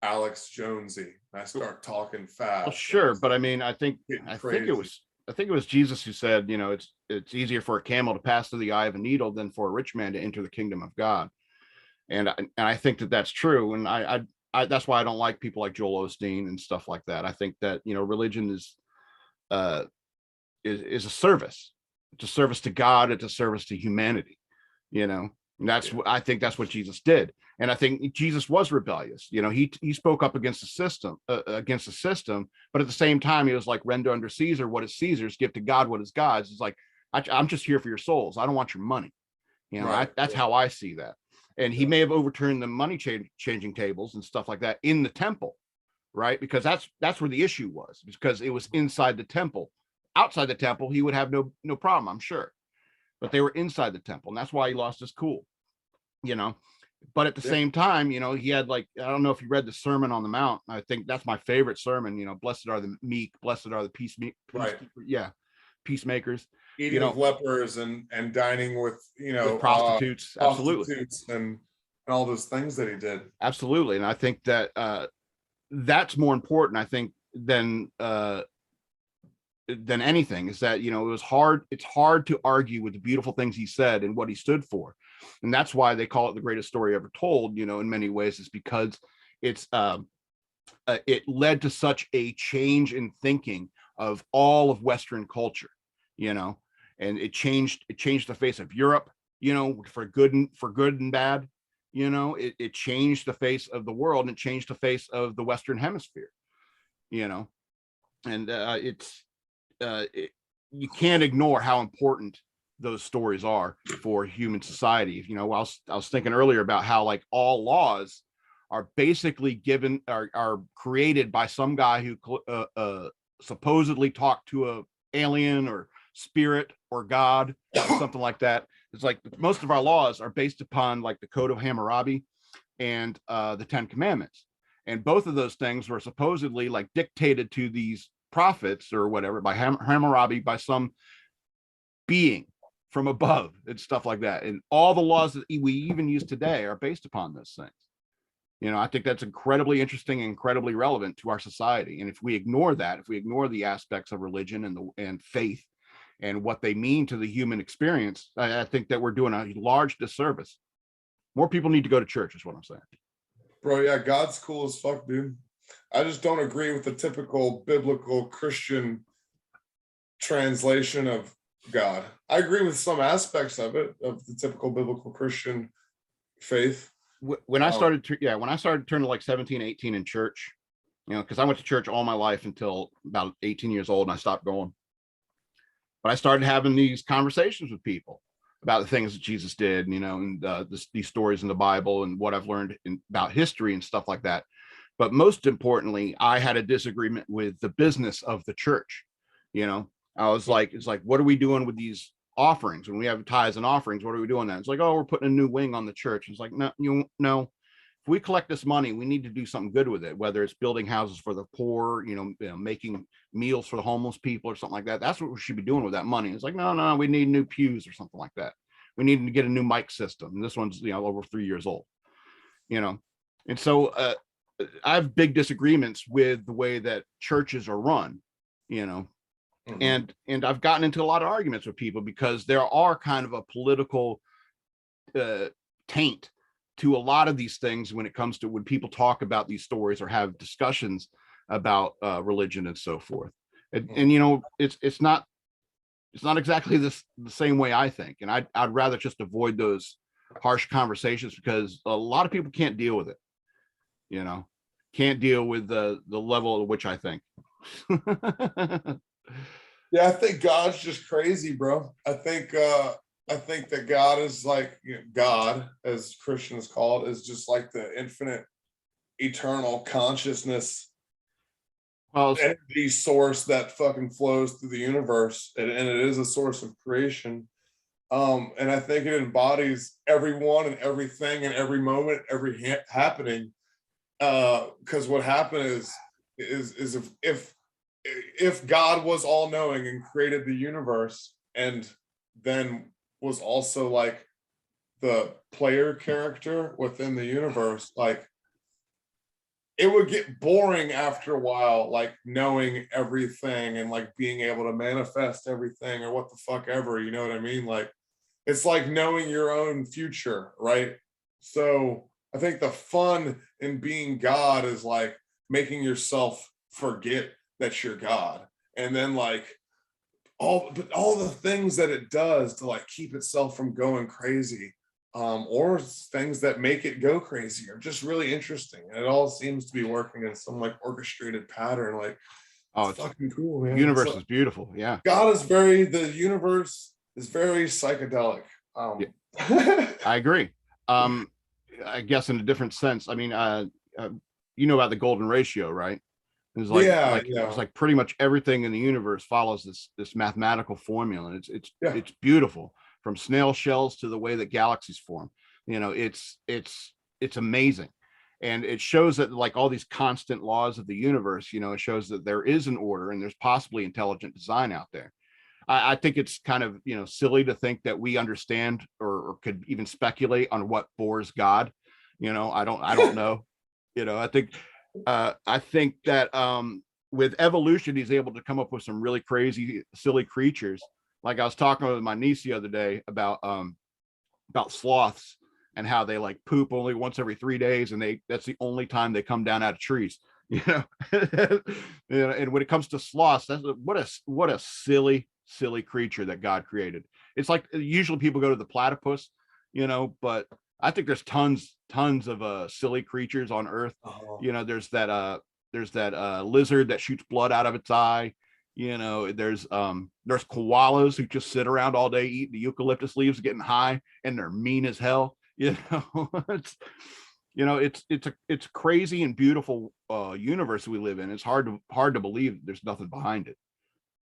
Alex Jonesy. I start talking fast. Well, sure, but I mean, I think it was Jesus who said, you know, it's easier for a camel to pass through the eye of a needle than for a rich man to enter the kingdom of God. And I think that that's true. And I that's why I don't like people like Joel Osteen and stuff like that. I think that, you know, religion is a service. It's a service to God. It's a service to humanity, you know. And I think that's what Jesus did. And I think Jesus was rebellious. You know, he spoke up against the system, but at the same time, he was like, render unto Caesar what is Caesar's, give to God what is God's. It's like, I'm just here for your souls. I don't want your money. You know, that's how I see that. And he may have overturned the money changing tables and stuff like that in the temple, right? Because that's where the issue was, because it was inside the temple. Outside the temple, he would have no problem, I'm sure. But they were inside the temple, and that's why he lost his cool, you know. But at the same time, you know, he had like, I don't know if you read the Sermon on the Mount. I think that's my favorite sermon. You know, blessed are the meek, blessed are the peacemakers. Eating with lepers and dining with, you know, with prostitutes, prostitutes and all those things that he did. Absolutely, and I think that that's more important, I think, than anything, is that, you know, it's hard to argue with the beautiful things he said and what he stood for. And that's why they call it the greatest story ever told, you know, in many ways, is because it's it led to such a change in thinking of all of Western culture, you know, and it changed the face of Europe, you know, for good and bad, you know. It changed the face of the world, and it changed the face of the Western hemisphere, you know. And you can't ignore how important those stories are for human society. You know, I was thinking earlier about how like all laws are basically given are created by some guy who supposedly talked to a alien or spirit or God or something like that. It's like most of our laws are based upon like the Code of Hammurabi and the Ten Commandments. And both of those things were supposedly like dictated to these prophets or whatever by Hammurabi, by some being from above and stuff like that. And all the laws that we even use today are based upon those things. You know, I think that's incredibly interesting and incredibly relevant to our society. And if we ignore that, if we ignore the aspects of religion and faith and what they mean to the human experience, I think that we're doing a large disservice. More people need to go to church is what I'm saying. Bro, yeah, God's cool as fuck, dude. I just don't agree with the typical biblical Christian translation of God. I agree with some aspects of it, of the typical biblical Christian faith. When I started turning like 17, 18 in church, you know, because I went to church all my life until about 18 years old and I stopped going. But I started having these conversations with people about the things that Jesus did, you know, and these stories in the Bible and what I've learned about history and stuff like that. But most importantly, I had a disagreement with the business of the church. You know, I was like, it's like, what are we doing with these offerings? When we have tithes and offerings, what are we doing that? It's like, oh, we're putting a new wing on the church. It's like, no, if we collect this money, we need to do something good with it, whether it's building houses for the poor, you know, making meals for the homeless people or something like that. That's what we should be doing with that money. It's like, no, we need new pews or something like that. We need to get a new mic system. And this one's, you know, over 3 years old, you know? And so I have big disagreements with the way that churches are run, you know? And I've gotten into a lot of arguments with people because there are kind of a political taint to a lot of these things when it comes to when people talk about these stories or have discussions about religion and so forth. And you know, it's not exactly the same way I think. And I'd rather just avoid those harsh conversations because a lot of people can't deal with it, you know, can't deal with the level at which I think. Yeah, I think God's just crazy, bro. I think that God is like, you know, God, as Christians call it, is just like the infinite, eternal consciousness, energy source that fucking flows through the universe, and it is a source of creation. And I think it embodies everyone and everything and every moment, every happening. Because what happened is if God was all knowing and created the universe and then was also like the player character within the universe, like it would get boring after a while, like knowing everything and like being able to manifest everything or what the fuck ever, you know what I mean? Like it's like knowing your own future, right? So I think the fun in being God is like making yourself forget that you're God, and then like all the things that it does to like keep itself from going crazy, or things that make it go crazy are just really interesting, and it all seems to be working in some like orchestrated pattern. Like, it's fucking cool, man. The universe is beautiful. Yeah, the universe is very psychedelic. Yeah. I agree. I guess in a different sense. I mean, you know about the golden ratio, right? It's like, it's like pretty much everything in the universe follows this mathematical formula, and it's beautiful, from snail shells to the way that galaxies form. You know, it's amazing, and it shows that like all these constant laws of the universe. You know, it shows that there is an order and there's possibly intelligent design out there. I think it's kind of, you know, silly to think that we understand or could even speculate on what bores God. You know, I don't know. You know, I think that with evolution, he's able to come up with some really crazy, silly creatures. Like I was talking with my niece the other day about sloths and how they like poop only once every 3 days, and that's the only time they come down out of trees. You know, you know, and when it comes to sloths, that's what a silly creature that God created. It's like usually people go to the platypus, you know, but I think there's tons of silly creatures on Earth. You know, there's that lizard that shoots blood out of its eye. There's koalas who just sit around all day eating the eucalyptus leaves, getting high, and they're mean as hell. It's it's crazy and beautiful universe we live in. It's hard to believe there's nothing behind it.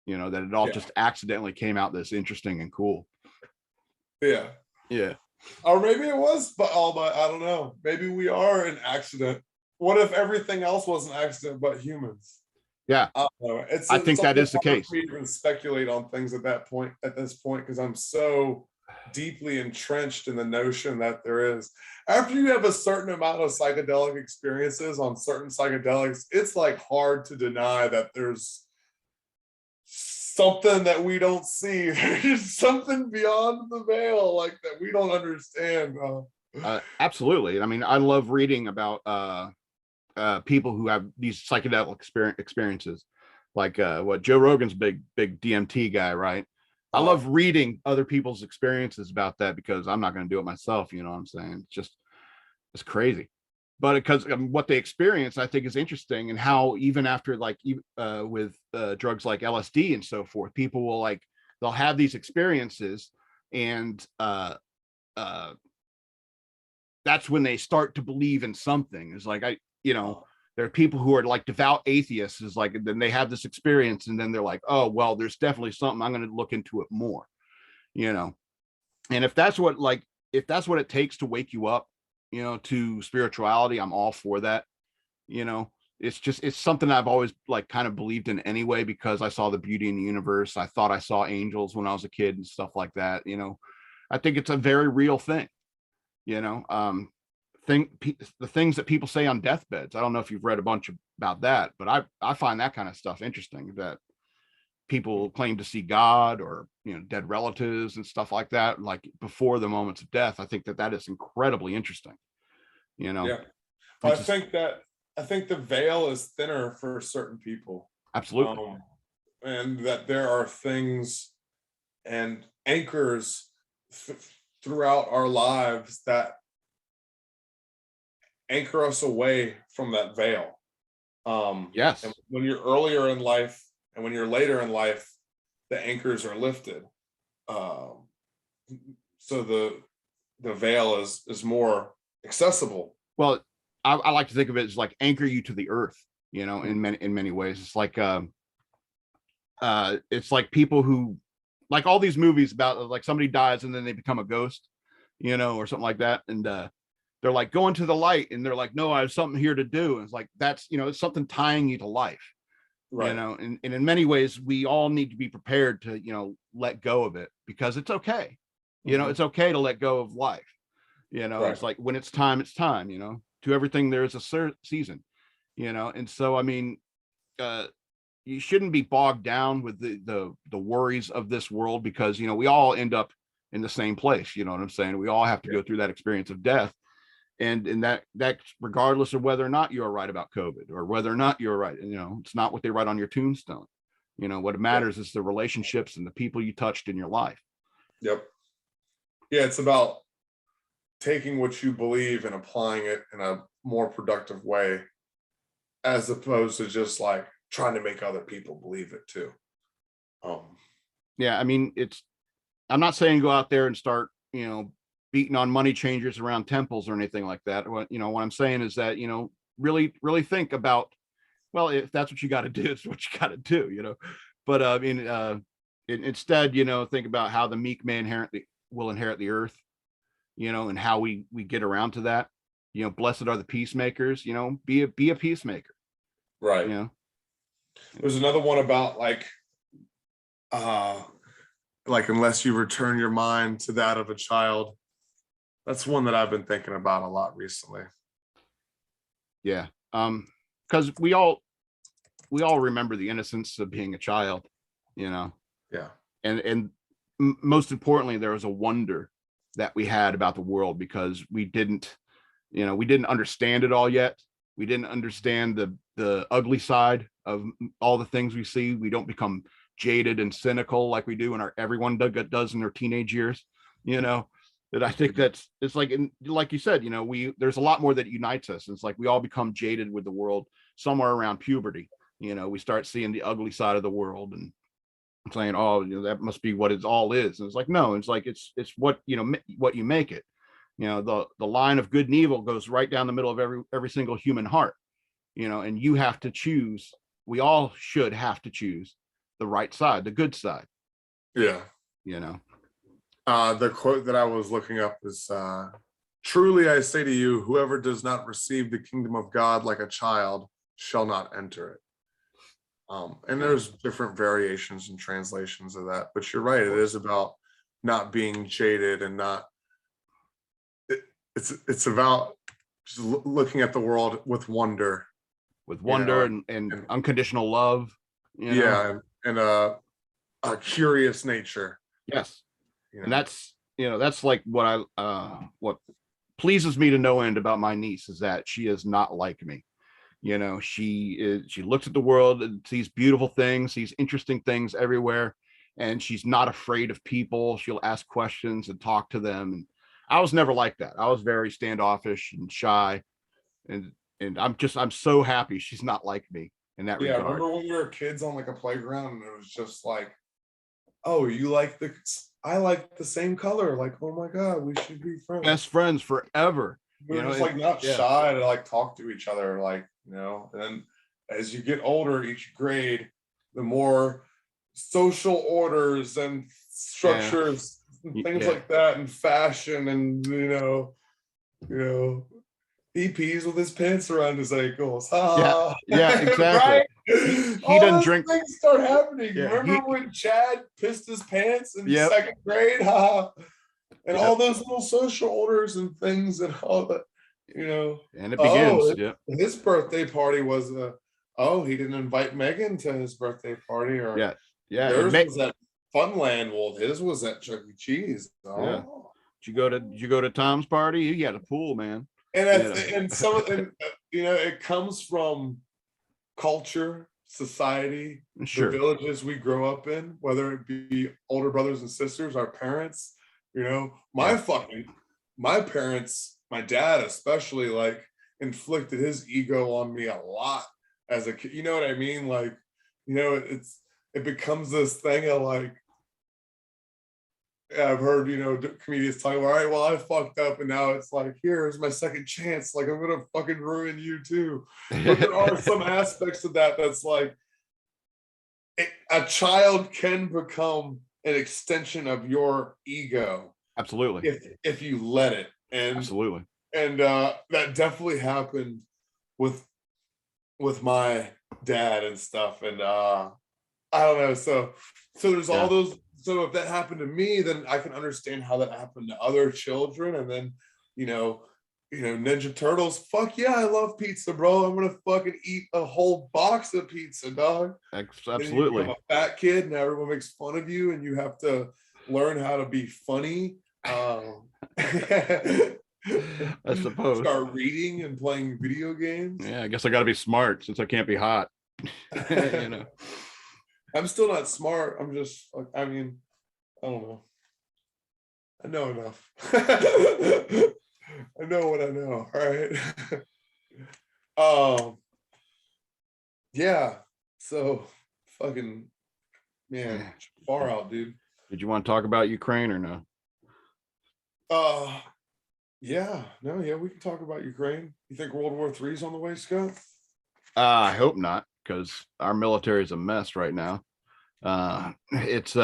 That it all just accidentally came out this interesting and cool. Yeah. Yeah. Or maybe it was, but I don't know. Maybe we are an accident. What if everything else was an accident but humans? Yeah. I don't know. I think that is the case. We even speculate on things at this point, because I'm so deeply entrenched in the notion that there is, after you have a certain amount of psychedelic experiences on certain psychedelics, it's like hard to deny that there's something that we don't see. There's something beyond the veil, like that we don't understand. Absolutely. I mean, I love reading about people who have these psychedelic experiences, like what Joe Rogan's big DMT guy, right? I love reading other people's experiences about that, because I'm not going to do it myself. You know what I'm saying? It's crazy. But because what they experience, I think, is interesting, and how even after, like, with drugs like LSD and so forth, people will, like, they'll have these experiences, and that's when they start to believe in something. It's like, there are people who are like devout atheists, is like, then they have this experience, and then they're like, oh, well, there's definitely something, I'm going to look into it more. And if that's what it takes to wake you up, to spirituality, I'm all for that. It's something I've always, like, kind of believed in anyway, because I saw the beauty in the universe. I thought I saw angels when I was a kid and stuff like that. I think it's a very real thing. The things that people say on deathbeds. I don't know if you've read a bunch about that, but I find that kind of stuff interesting, that people claim to see God, or dead relatives and stuff like that, like before the moments of death. I think that is incredibly interesting. Yeah. I think the veil is thinner for certain people. Absolutely. And that there are things and anchors throughout our lives that anchor us away from that veil. Yes. And when you're earlier in life and when you're later in life, the anchors are lifted. So the veil is more accessible. Well, I like to think of it as like anchor you to the earth, in many ways. It's like people who, like, all these movies about, like, somebody dies and then they become a ghost, or something like that, and they're like going to the light, and they're like, no, I have something here to do. And it's like, that's, it's something tying you to life, right? And in many ways, we all need to be prepared to let go of it, because it's okay. It's okay to let go of life. Right. It's like, when it's time, to everything there's a season. And so, I mean, you shouldn't be bogged down with the worries of this world, because we all end up in the same place. You know what I'm saying? We all have to go through that experience of death, and that's regardless of whether or not you're right about COVID, or whether or not you're right. It's not what they write on your tombstone. What matters is the relationships and the people you touched in your life. Yep. Yeah, it's about taking what you believe and applying it in a more productive way, as opposed to just like trying to make other people believe it too. Yeah, I mean, I'm not saying go out there and start, beating on money changers around temples or anything like that. What I'm saying is that, really think about, well, if that's what you got to do, it's what you got to do, but I mean, instead, think about how the meek man will inherit the earth, and how we get around to that. Blessed are the peacemakers. Be a peacemaker. Right. There's another one about like unless you return your mind to that of a child. That's one that I've been thinking about a lot recently. Yeah. Because we all remember the innocence of being a child, Yeah. And most importantly, there was a wonder that we had about the world, because we didn't understand it all yet. We didn't understand the ugly side of all the things we see. We don't become jaded and cynical like we do everyone does in their teenage years, that I think it's like, like you said, there's a lot more that unites us. It's like we all become jaded with the world somewhere around puberty, we start seeing the ugly side of the world and saying, oh, that must be what it all is. And it's like, no, it's like, it's what, what you make it. The line of good and evil goes right down the middle of every single human heart, and you have to choose. We all should have to choose the right side, the good side. Yeah. The quote that I was looking up is, truly I say to you, whoever does not receive the kingdom of God like a child shall not enter it. And there's different variations and translations of that, but you're right. It is about not being jaded and not, it's about just looking at the world with wonder, and unconditional love, yeah, and a curious nature. Yes. And that's like what pleases me to no end about my niece is that she is not like me. She looks at the world and sees beautiful things, sees interesting things everywhere, and she's not afraid of people. She'll ask questions and talk to them. And I was never like that. I was very standoffish and shy, and I'm so happy she's not like me in that regard. Remember when we were kids on like a playground and it was just like, oh, I like the same color. Like, oh my God, we should be friends. Best friends forever. We were just like not shy to like talk to each other, like, and then as you get older, each grade, the more social orders and structures and things like that, and fashion, and he pees with his pants around his ankles. Yeah, exactly. Right? He doesn't drink. Things start happening. Yeah, remember when Chad pissed his pants in second grade? And all those little social orders and things and all that, And it begins. His birthday party was he didn't invite Megan to his birthday party, or theirs was at Funland. Well, his was at Chuck E. Cheese. Did you go to Tom's party? He had a pool, man. And it comes from culture, society, the villages we grow up in, whether it be older brothers and sisters, our parents. My parents, my dad especially, like, inflicted his ego on me a lot as a kid. You know what I mean? Like, it becomes this thing of like, I've heard, comedians talk about, all right, well, I fucked up, and now it's like, here's my second chance. Like, I'm gonna fucking ruin you too. But there are some aspects of that that's like, a child can become an extension of your ego. Absolutely. If you let it. And absolutely. And that definitely happened with my dad and stuff. And I don't know. So there's all those. So if that happened to me, then I can understand how that happened to other children. And then, Ninja Turtles, fuck yeah, I love pizza, bro. I'm gonna fucking eat a whole box of pizza, dog. Absolutely. You're a fat kid and everyone makes fun of you, and you have to learn how to be funny. I suppose. Start reading and playing video games. Yeah, I guess I got to be smart since I can't be hot. I'm still not smart. I'm just, I don't know. I know enough. I know what I know. All right. Yeah. So fucking, man, far out, dude. Did you want to talk about Ukraine or no? Yeah. No, yeah, we can talk about Ukraine. You think World War III is on the way, Scott? I hope not, because our military is a mess right now. It's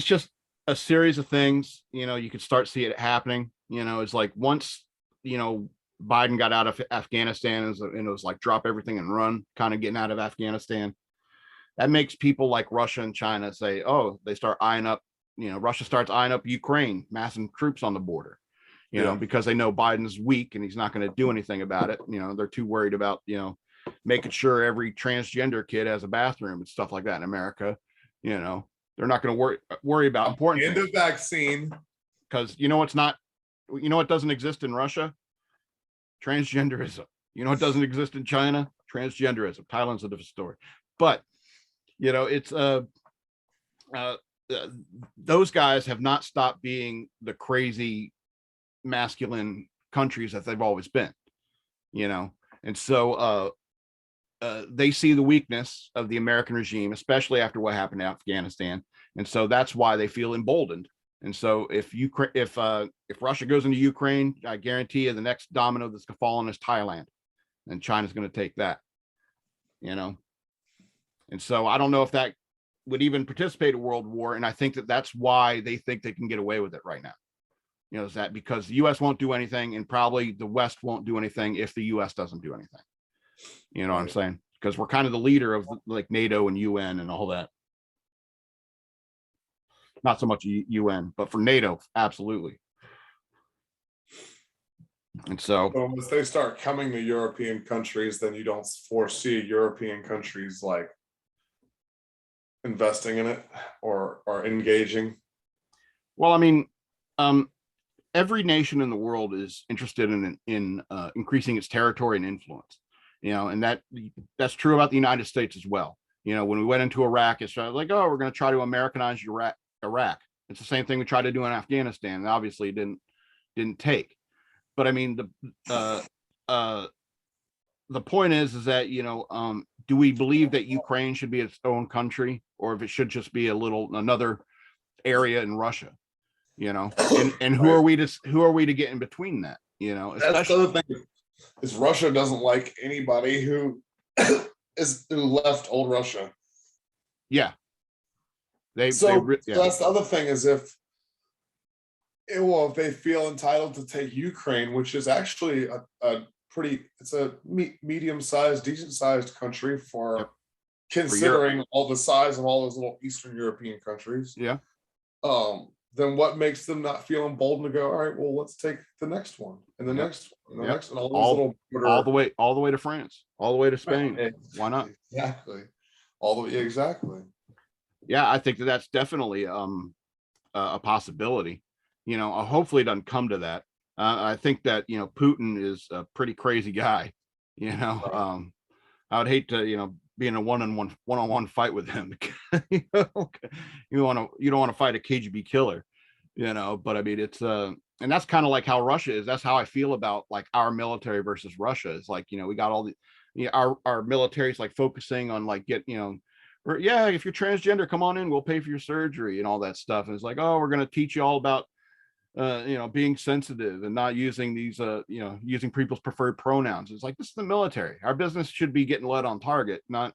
just a series of things. You could start see it happening. It's like once Biden got out of Afghanistan, and it was like drop everything and run, kind of getting out of Afghanistan. That makes people like Russia and China say, oh, they start eyeing up. Russia starts eyeing up Ukraine, massing troops on the border. Because they know Biden's weak and he's not going to do anything about it. They're too worried about making sure every transgender kid has a bathroom and stuff like that in America. They're not going to worry about important and things. The vaccine, because what doesn't exist in Russia? Transgenderism. What doesn't exist in China? Transgenderism. Thailand's a different story. But it's those guys have not stopped being the crazy masculine countries that they've always been. And so they see the weakness of the American regime, especially after what happened in Afghanistan, and so that's why they feel emboldened. And so if Russia goes into Ukraine, I guarantee you the next domino that's going to fall on is Thailand, and China's going to take that. And so I don't know if that would even participate in world war, and I think that's why they think they can get away with it right now. Is that because the U.S. won't do anything, and probably the West won't do anything if the U.S. doesn't do anything. You know what I'm saying? Because we're kind of the leader of like NATO and UN and all that. Not so much UN, but for NATO, absolutely. And so as they start coming to European countries, then you don't foresee European countries like investing in it or engaging. Well, I mean, every nation in the world is interested in increasing its territory and influence. And that's true about the United States as well. When we went into Iraq, it's like, oh, we're going to try to Americanize Iraq. It's the same thing we tried to do in Afghanistan, and obviously it didn't take. But I mean, the point is that do we believe that Ukraine should be its own country, or if it should just be another area in Russia? And who are we to get in between that? That's the other thing is Russia doesn't like anybody who left old Russia. Yeah. So that's the other thing is if they feel entitled to take Ukraine, which is actually it's a medium-sized, decent-sized country for considering all the size of all those little Eastern European countries. Yeah. Then what makes them not feel emboldened to go, all right, well, let's take the next one and the next one, and the next, and all the way to France, all the way to Spain. Right. Why not? Exactly. All the way, exactly. Yeah, I think that's definitely a possibility. Hopefully it doesn't come to that. I think that Putin is a pretty crazy guy. I would hate to be in a one-on-one fight with him. You don't want to fight a KGB killer, but I mean it's and that's kind of like how Russia is. That's how I feel about like our military versus Russia. It's like we got all the our military is like focusing on like if you're transgender, come on in, we'll pay for your surgery and all that stuff. And it's like, oh, we're going to teach you all about being sensitive and not using these using people's preferred pronouns. It's like, this is the military. Our business should be getting led on target, not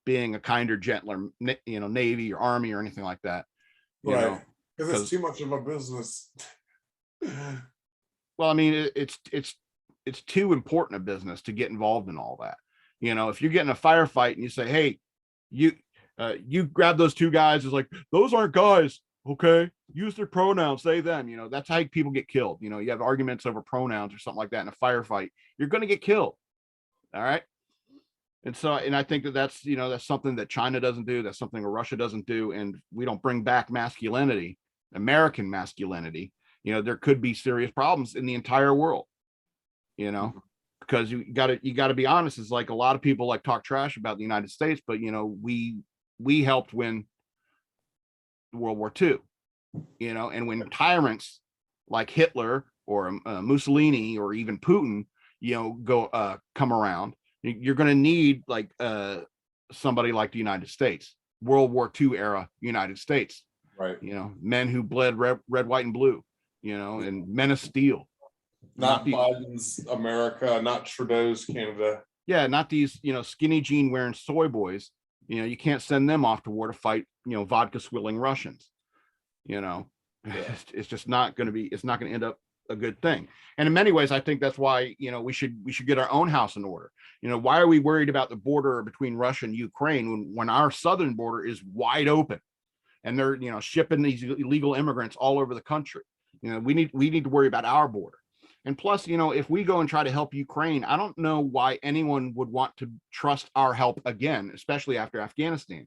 being a kinder, gentler Navy or Army or anything like that. Right, because it's too much of a business. Well, I mean, it's too important a business to get involved in all that. If you're getting a firefight and you say, hey, you grab those two guys, it's like, those aren't guys. Okay, use their pronouns, they, them. That's how people get killed. You have arguments over pronouns or something like that in a firefight, you're going to get killed. All right. And so, and I think that's something that China doesn't do. That's something that Russia doesn't do. And we don't bring back masculinity, American masculinity. There could be serious problems in the entire world, because you got to be honest. It's like a lot of people like talk trash about the United States, but we helped win World War II, and when tyrants like Hitler or Mussolini or even Putin, come around, you're going to need like somebody like the United States, World War II era United States, right? Men who bled red, white, and blue, and men of steel. Not Biden's America, not Trudeau's Canada. Yeah, not these skinny jean wearing soy boys. You can't send them off to war to fight vodka swilling Russians. It's just not going to be. It's not going to end up a good thing. And in many ways, I think that's why we should get our own house in order. Why are we worried about the border between Russia and Ukraine when our southern border is wide open, and they're shipping these illegal immigrants all over the country? We need to worry about our border. And plus, if we go and try to help Ukraine, I don't know why anyone would want to trust our help again, especially after Afghanistan,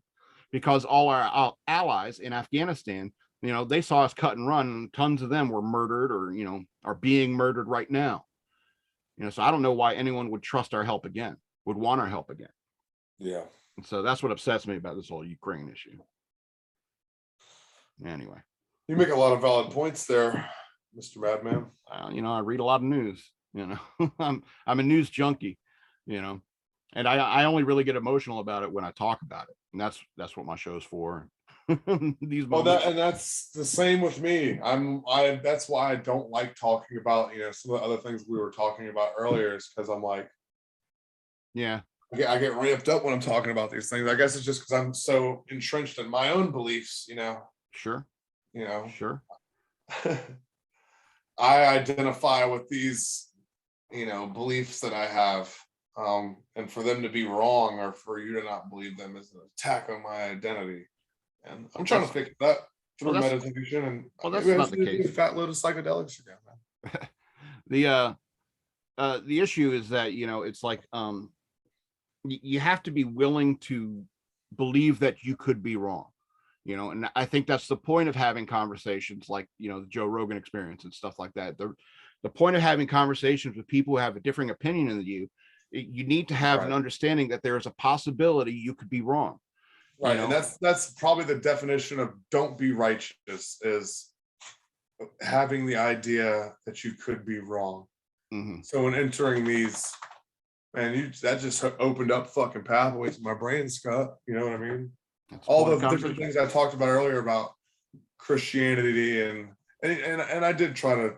because all our allies in Afghanistan, they saw us cut and run, and tons of them were murdered or, are being murdered right now. So I don't know why anyone would trust our help again, would want our help again. Yeah. And so that's what upsets me about this whole Ukraine issue. Anyway. You make a lot of valid points there, Mr. Madman. I read a lot of news. I'm a news junkie. And I only really get emotional about it when I talk about it, and that's what my show's for. These Well, moments. that's the same with me. That's why I don't like talking about, some of the other things we were talking about earlier, is because I'm like, Yeah, I get ramped up when I'm talking about these things. I guess it's just because I'm so entrenched in my own beliefs, sure, you know. sure. I identify with these, beliefs that I have. And for them to be wrong, or for you to not believe them, is an attack on my identity. And I'm trying to fix that Well, through meditation, and that's maybe I not just the need to do case. a fat load of psychedelics again, man. The issue is that, it's like, you have to be willing to believe that you could be wrong, and I think that's the point of having conversations like, the Joe Rogan experience and stuff like that. The point of having conversations with people who have a differing opinion than you need to have an understanding that there is a possibility you could be wrong. Right. And that's probably the definition of don't be righteous, is having the idea that you could be wrong. Mm-hmm. So when entering these, man, that just opened up fucking pathways in my brain, Scott. You know what I mean? All the different things I talked about earlier about Christianity, and I did try to,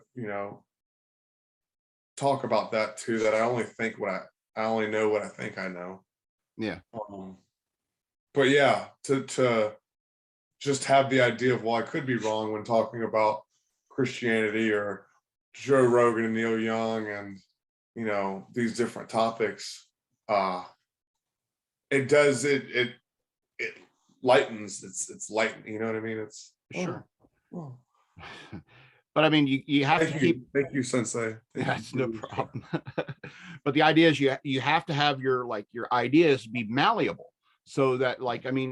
talk about that too, that I only know what I think I know. Yeah. But yeah, to just have the idea of, well, I could be wrong when talking about Christianity or Joe Rogan and Neil Young and, these different topics. It lightens, it's light, you know what I mean? It's sure. But I mean, you have to keep. Thank you, Sensei. That's no problem. But the idea is you have to have your ideas be malleable, so that,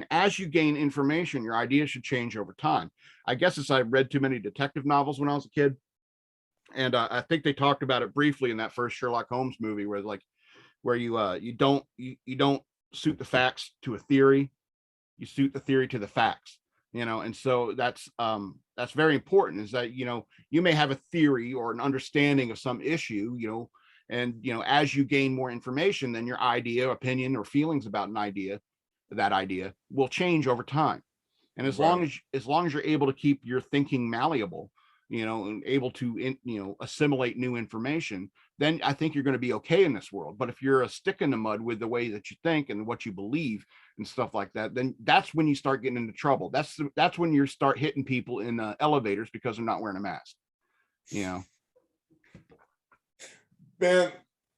as you gain information, your ideas should change over time. I guess it's I read too many detective novels when I was a kid, and I think they talked about it briefly in that first Sherlock Holmes movie, where you don't suit the facts to a theory, you suit the theory to the facts. And so that's very important, is that, you may have a theory or an understanding of some issue, and, as you gain more information, then your idea, opinion, or feelings about that idea will change over time. And as long as you're able to keep your thinking malleable, and able to, assimilate new information, then I think you're going to be okay in this world. But if you're a stick in the mud with the way that you think and what you believe and stuff like that, then that's when you start getting into trouble. That's when you start hitting people in elevators because they're not wearing a mask. Man,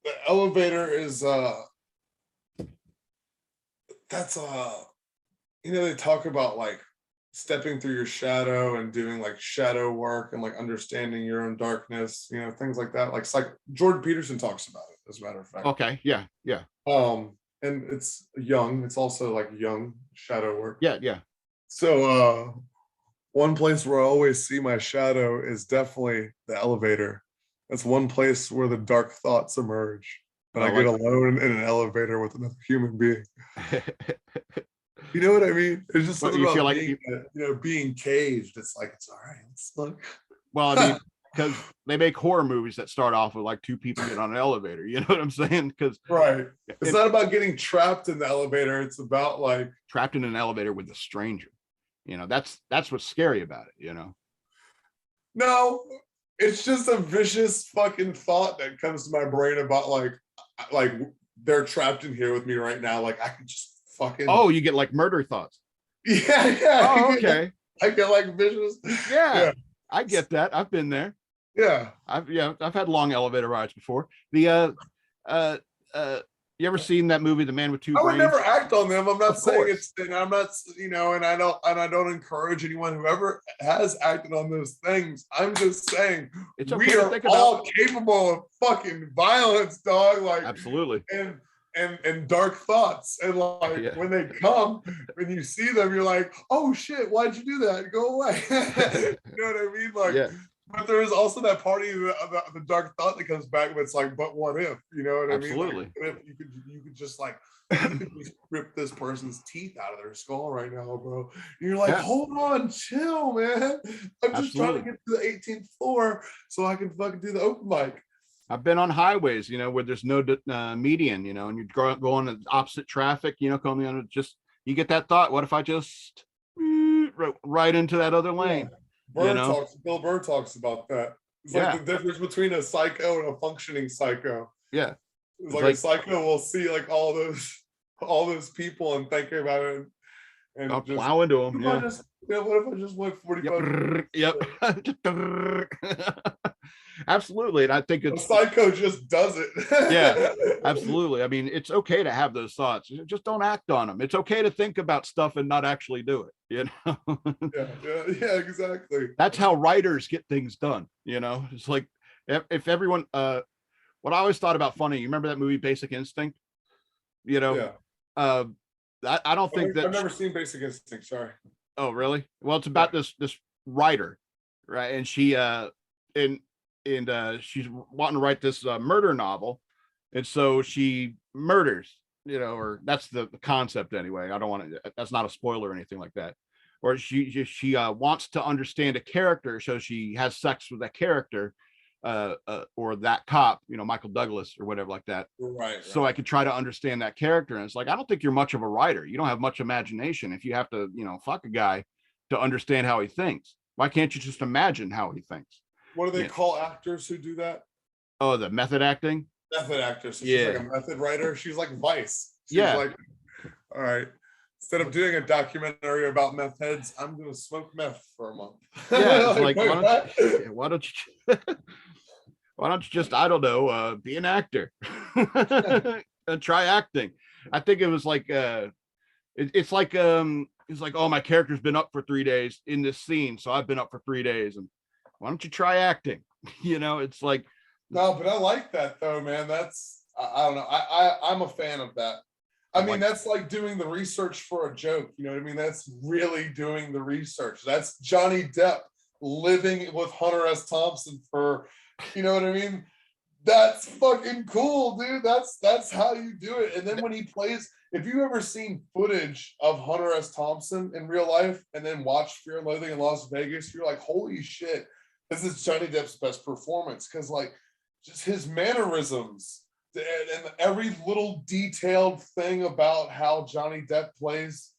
the elevator is they talk about like stepping through your shadow and doing like shadow work and like understanding your own darkness, things like that. Like Jordan Peterson talks about it, as a matter of fact. Okay. Yeah. And it's also like young shadow work. Yeah. So one place where I always see my shadow is definitely the elevator. That's one place where the dark thoughts emerge. And I get alone in an elevator with another human being. You know what I mean? It's just something about being caged. It's like, it's all right. Let's look. Well, I mean, because they make horror movies that start off with like two people get on an elevator. You know what I'm saying? Because it's not about getting trapped in the elevator. It's about like trapped in an elevator with a stranger. That's what's scary about it. No, it's just a vicious fucking thought that comes to my brain about like they're trapped in here with me right now. Like I could just fucking. Oh, you get like murder thoughts. Yeah. Oh, okay. I get like vicious. Yeah, I get that. I've been there. Yeah. I've had long elevator rides before. The you ever seen that movie, The Man with Two Brains? I would never act on them. I'm not saying it's, and I'm not, and I don't encourage anyone who ever has acted on those things. I'm just saying it's okay we are all capable of fucking violence, dog. Like absolutely. And dark thoughts. And like when they come, when you see them, you're like, oh shit, why'd you do that? Go away. You know what I mean? Like but there's also that party the dark thought that comes back, but it's like, but what if? You know what I mean? Absolutely. Like, if you could just like just rip this person's teeth out of their skull right now, bro. And you're like, hold on, chill, man. I'm just trying to get to the 18th floor so I can fucking do the open mic. I've been on highways, where there's no median, and you're going in opposite traffic, coming on, just you get that thought, what if I just right into that other lane? Bill Burr talks about that. It's like the difference between a psycho and a functioning psycho. Yeah. It's like a psycho will see like all those people and think about it and I'll plow into them. What if I just went 45? Yep. Absolutely. And I think a psycho just does it. Yeah, absolutely. I mean, it's okay to have those thoughts. Just don't act on them. It's okay to think about stuff and not actually do it, Yeah, exactly. That's how writers get things done. It's like if everyone what I always thought about funny, you remember that movie Basic Instinct? Yeah. I don't think that I've never seen Basic Instinct, sorry. Oh, really? Well, it's about this writer, right? And she she's wanting to write this murder novel, and so she murders, or that's the concept anyway. I don't want to. That's not a spoiler or anything like that. Or she wants to understand a character, so she has sex with that character, or that cop, Michael Douglas or whatever like that. Right. So I could try to understand that character. And it's like, I don't think you're much of a writer. You don't have much imagination. If you have to, fuck a guy to understand how he thinks, why can't you just imagine how he thinks? What do they call actors who do that? Oh, the method acting? Method actors. So she's like a method writer. She's like Vice. She's like, all right, instead of doing a documentary about meth heads, I'm going to smoke meth for a month. Yeah, it's like, why don't you just, I don't know, be an actor and try acting. I think it was like, it's like, oh, my character's been up for 3 days in this scene, so I've been up for 3 days, and why don't you try acting? It's like, no, but I like that though, man. That's, I don't know. I'm a fan of that. I mean, that's like doing the research for a joke. You know what I mean? That's really doing the research. That's Johnny Depp living with Hunter S. Thompson for, you know what I mean? That's fucking cool, dude. That's how you do it. And then when he plays, if you ever seen footage of Hunter S. Thompson in real life and then watch Fear and Loathing in Las Vegas, you're like, holy shit, this is Johnny Depp's best performance. Because like just his mannerisms and every little detailed thing about how Johnny Depp plays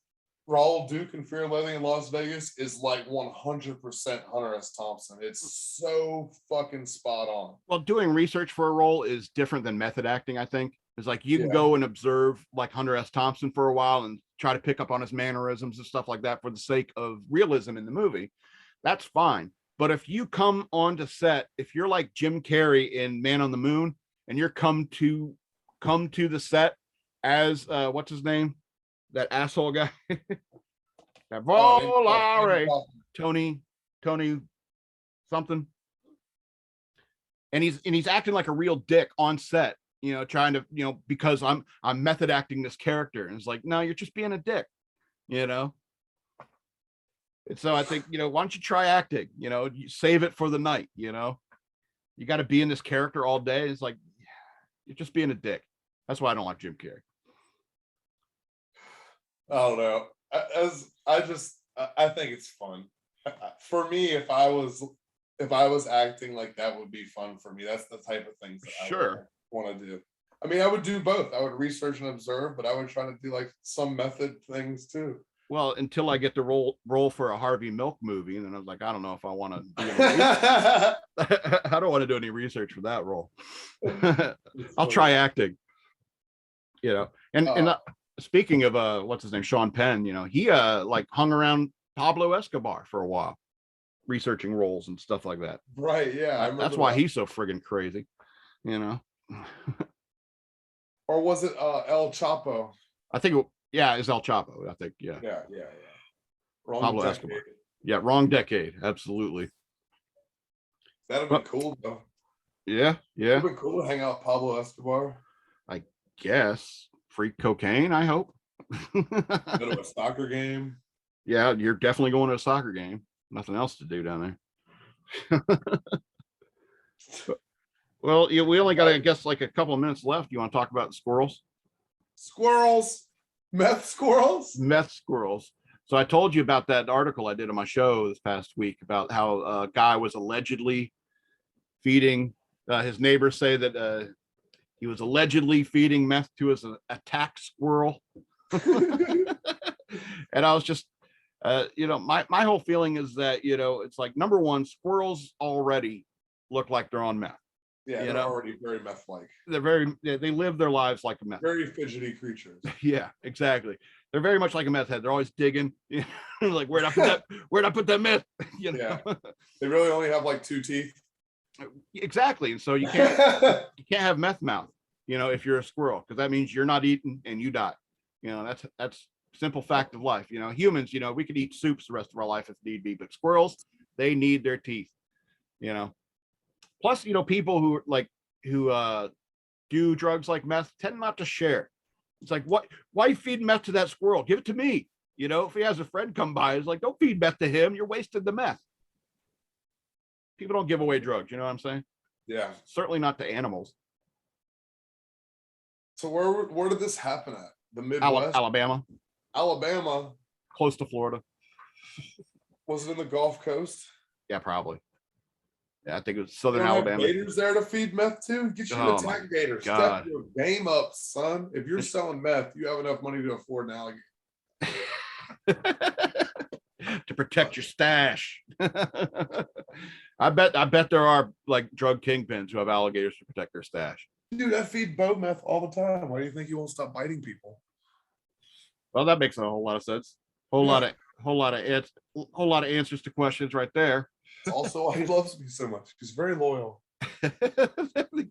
Raoul Duke in Fear and Loathing in Las Vegas is like 100% Hunter S. Thompson. It's so fucking spot on. Well, doing research for a role is different than method acting, I think. It's like you can go and observe like Hunter S. Thompson for a while and try to pick up on his mannerisms and stuff like that for the sake of realism in the movie. That's fine. But if you come onto set, if you're like Jim Carrey in Man on the Moon and you're come to the set as what's his name? That asshole guy. Tony something. And he's acting like a real dick on set, trying to, because I'm method acting this character. And it's like, no, you're just being a dick, And so I think, why don't you try acting? You save it for the night, You got to be in this character all day. It's like, you're just being a dick. That's why I don't like Jim Carrey. I don't know. I think it's fun. For me, if I was acting, like that would be fun for me. That's the type of things that I would want to do. I mean, I would do both. I would research and observe, but I would try to do like some method things too. Well, until I get the role for a Harvey Milk movie, and then I was like, I don't know if I want to do I don't want to do any research for that role. I'll try acting. And speaking of what's his name, Sean Penn, he like hung around Pablo Escobar for a while, researching roles and stuff like that. Right, yeah. That's why he's so friggin' crazy, Or was it El Chapo? I think it's El Chapo. I think, yeah. Wrong Pablo decade. Escobar. Yeah, wrong decade. Absolutely. That'd have been cool though. Yeah. It'd have been cool to hang out with Pablo Escobar. I guess. Free cocaine, I hope. Go to a soccer game. Yeah, you're definitely going to a soccer game. Nothing else to do down there. Well, we only got, I guess, like a couple of minutes left. You want to talk about the squirrels? Squirrels. Meth squirrels? Meth squirrels. So I told you about that article I did on my show this past week about how a guy was allegedly feeding His neighbors say that he was allegedly feeding meth to his attack squirrel. And I was just, my whole feeling is that, it's like, number one, squirrels already look like they're on meth. Yeah, they're already very meth-like. They live their lives like a meth. Very fidgety creatures. Yeah, exactly. They're very much like a meth head. They're always digging. Like, where'd I put that meth? Yeah. They really only have like 2 teeth. Exactly. And so you can't have meth mouth, if you're a squirrel, because that means you're not eating and you die. That's simple fact of life. Humans, we could eat soups the rest of our life if need be, but squirrels, they need their teeth. Plus, people who do drugs like meth tend not to share. It's like, why feed meth to that squirrel? Give it to me. If he has a friend come by, it's like, don't feed meth to him. You're wasting the meth. People don't give away drugs. You know what I'm saying? Yeah. Certainly not to animals. So where did this happen at? The Midwest? Alabama. Alabama. Close to Florida. Was it in the Gulf Coast? Yeah, probably. Yeah, I think it was Southern Alabama. Gators there to feed meth to? Get you an attack gator. Step your game up, son. If you're selling meth, you have enough money to afford an alligator. To protect your stash. I bet there are like drug kingpins who have alligators to protect their stash. Dude, I feed bow meth all the time. Why do you think you won't stop biting people? Well, that makes a whole lot of sense. Whole lot of answers to questions right there. Also why he loves me so much. He's very loyal.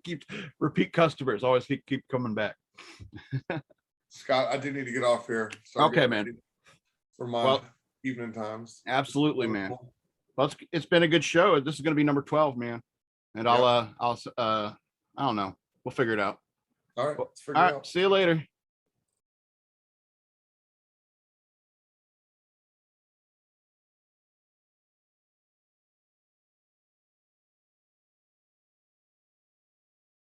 Keep repeat customers always keep coming back. Scott, I do need to get off here. Okay, man. For my evening times. Absolutely, man. Well, it's been a good show. This is going to be number 12, man. And I'll I don't know. We'll figure it out. All right. All right. See you later.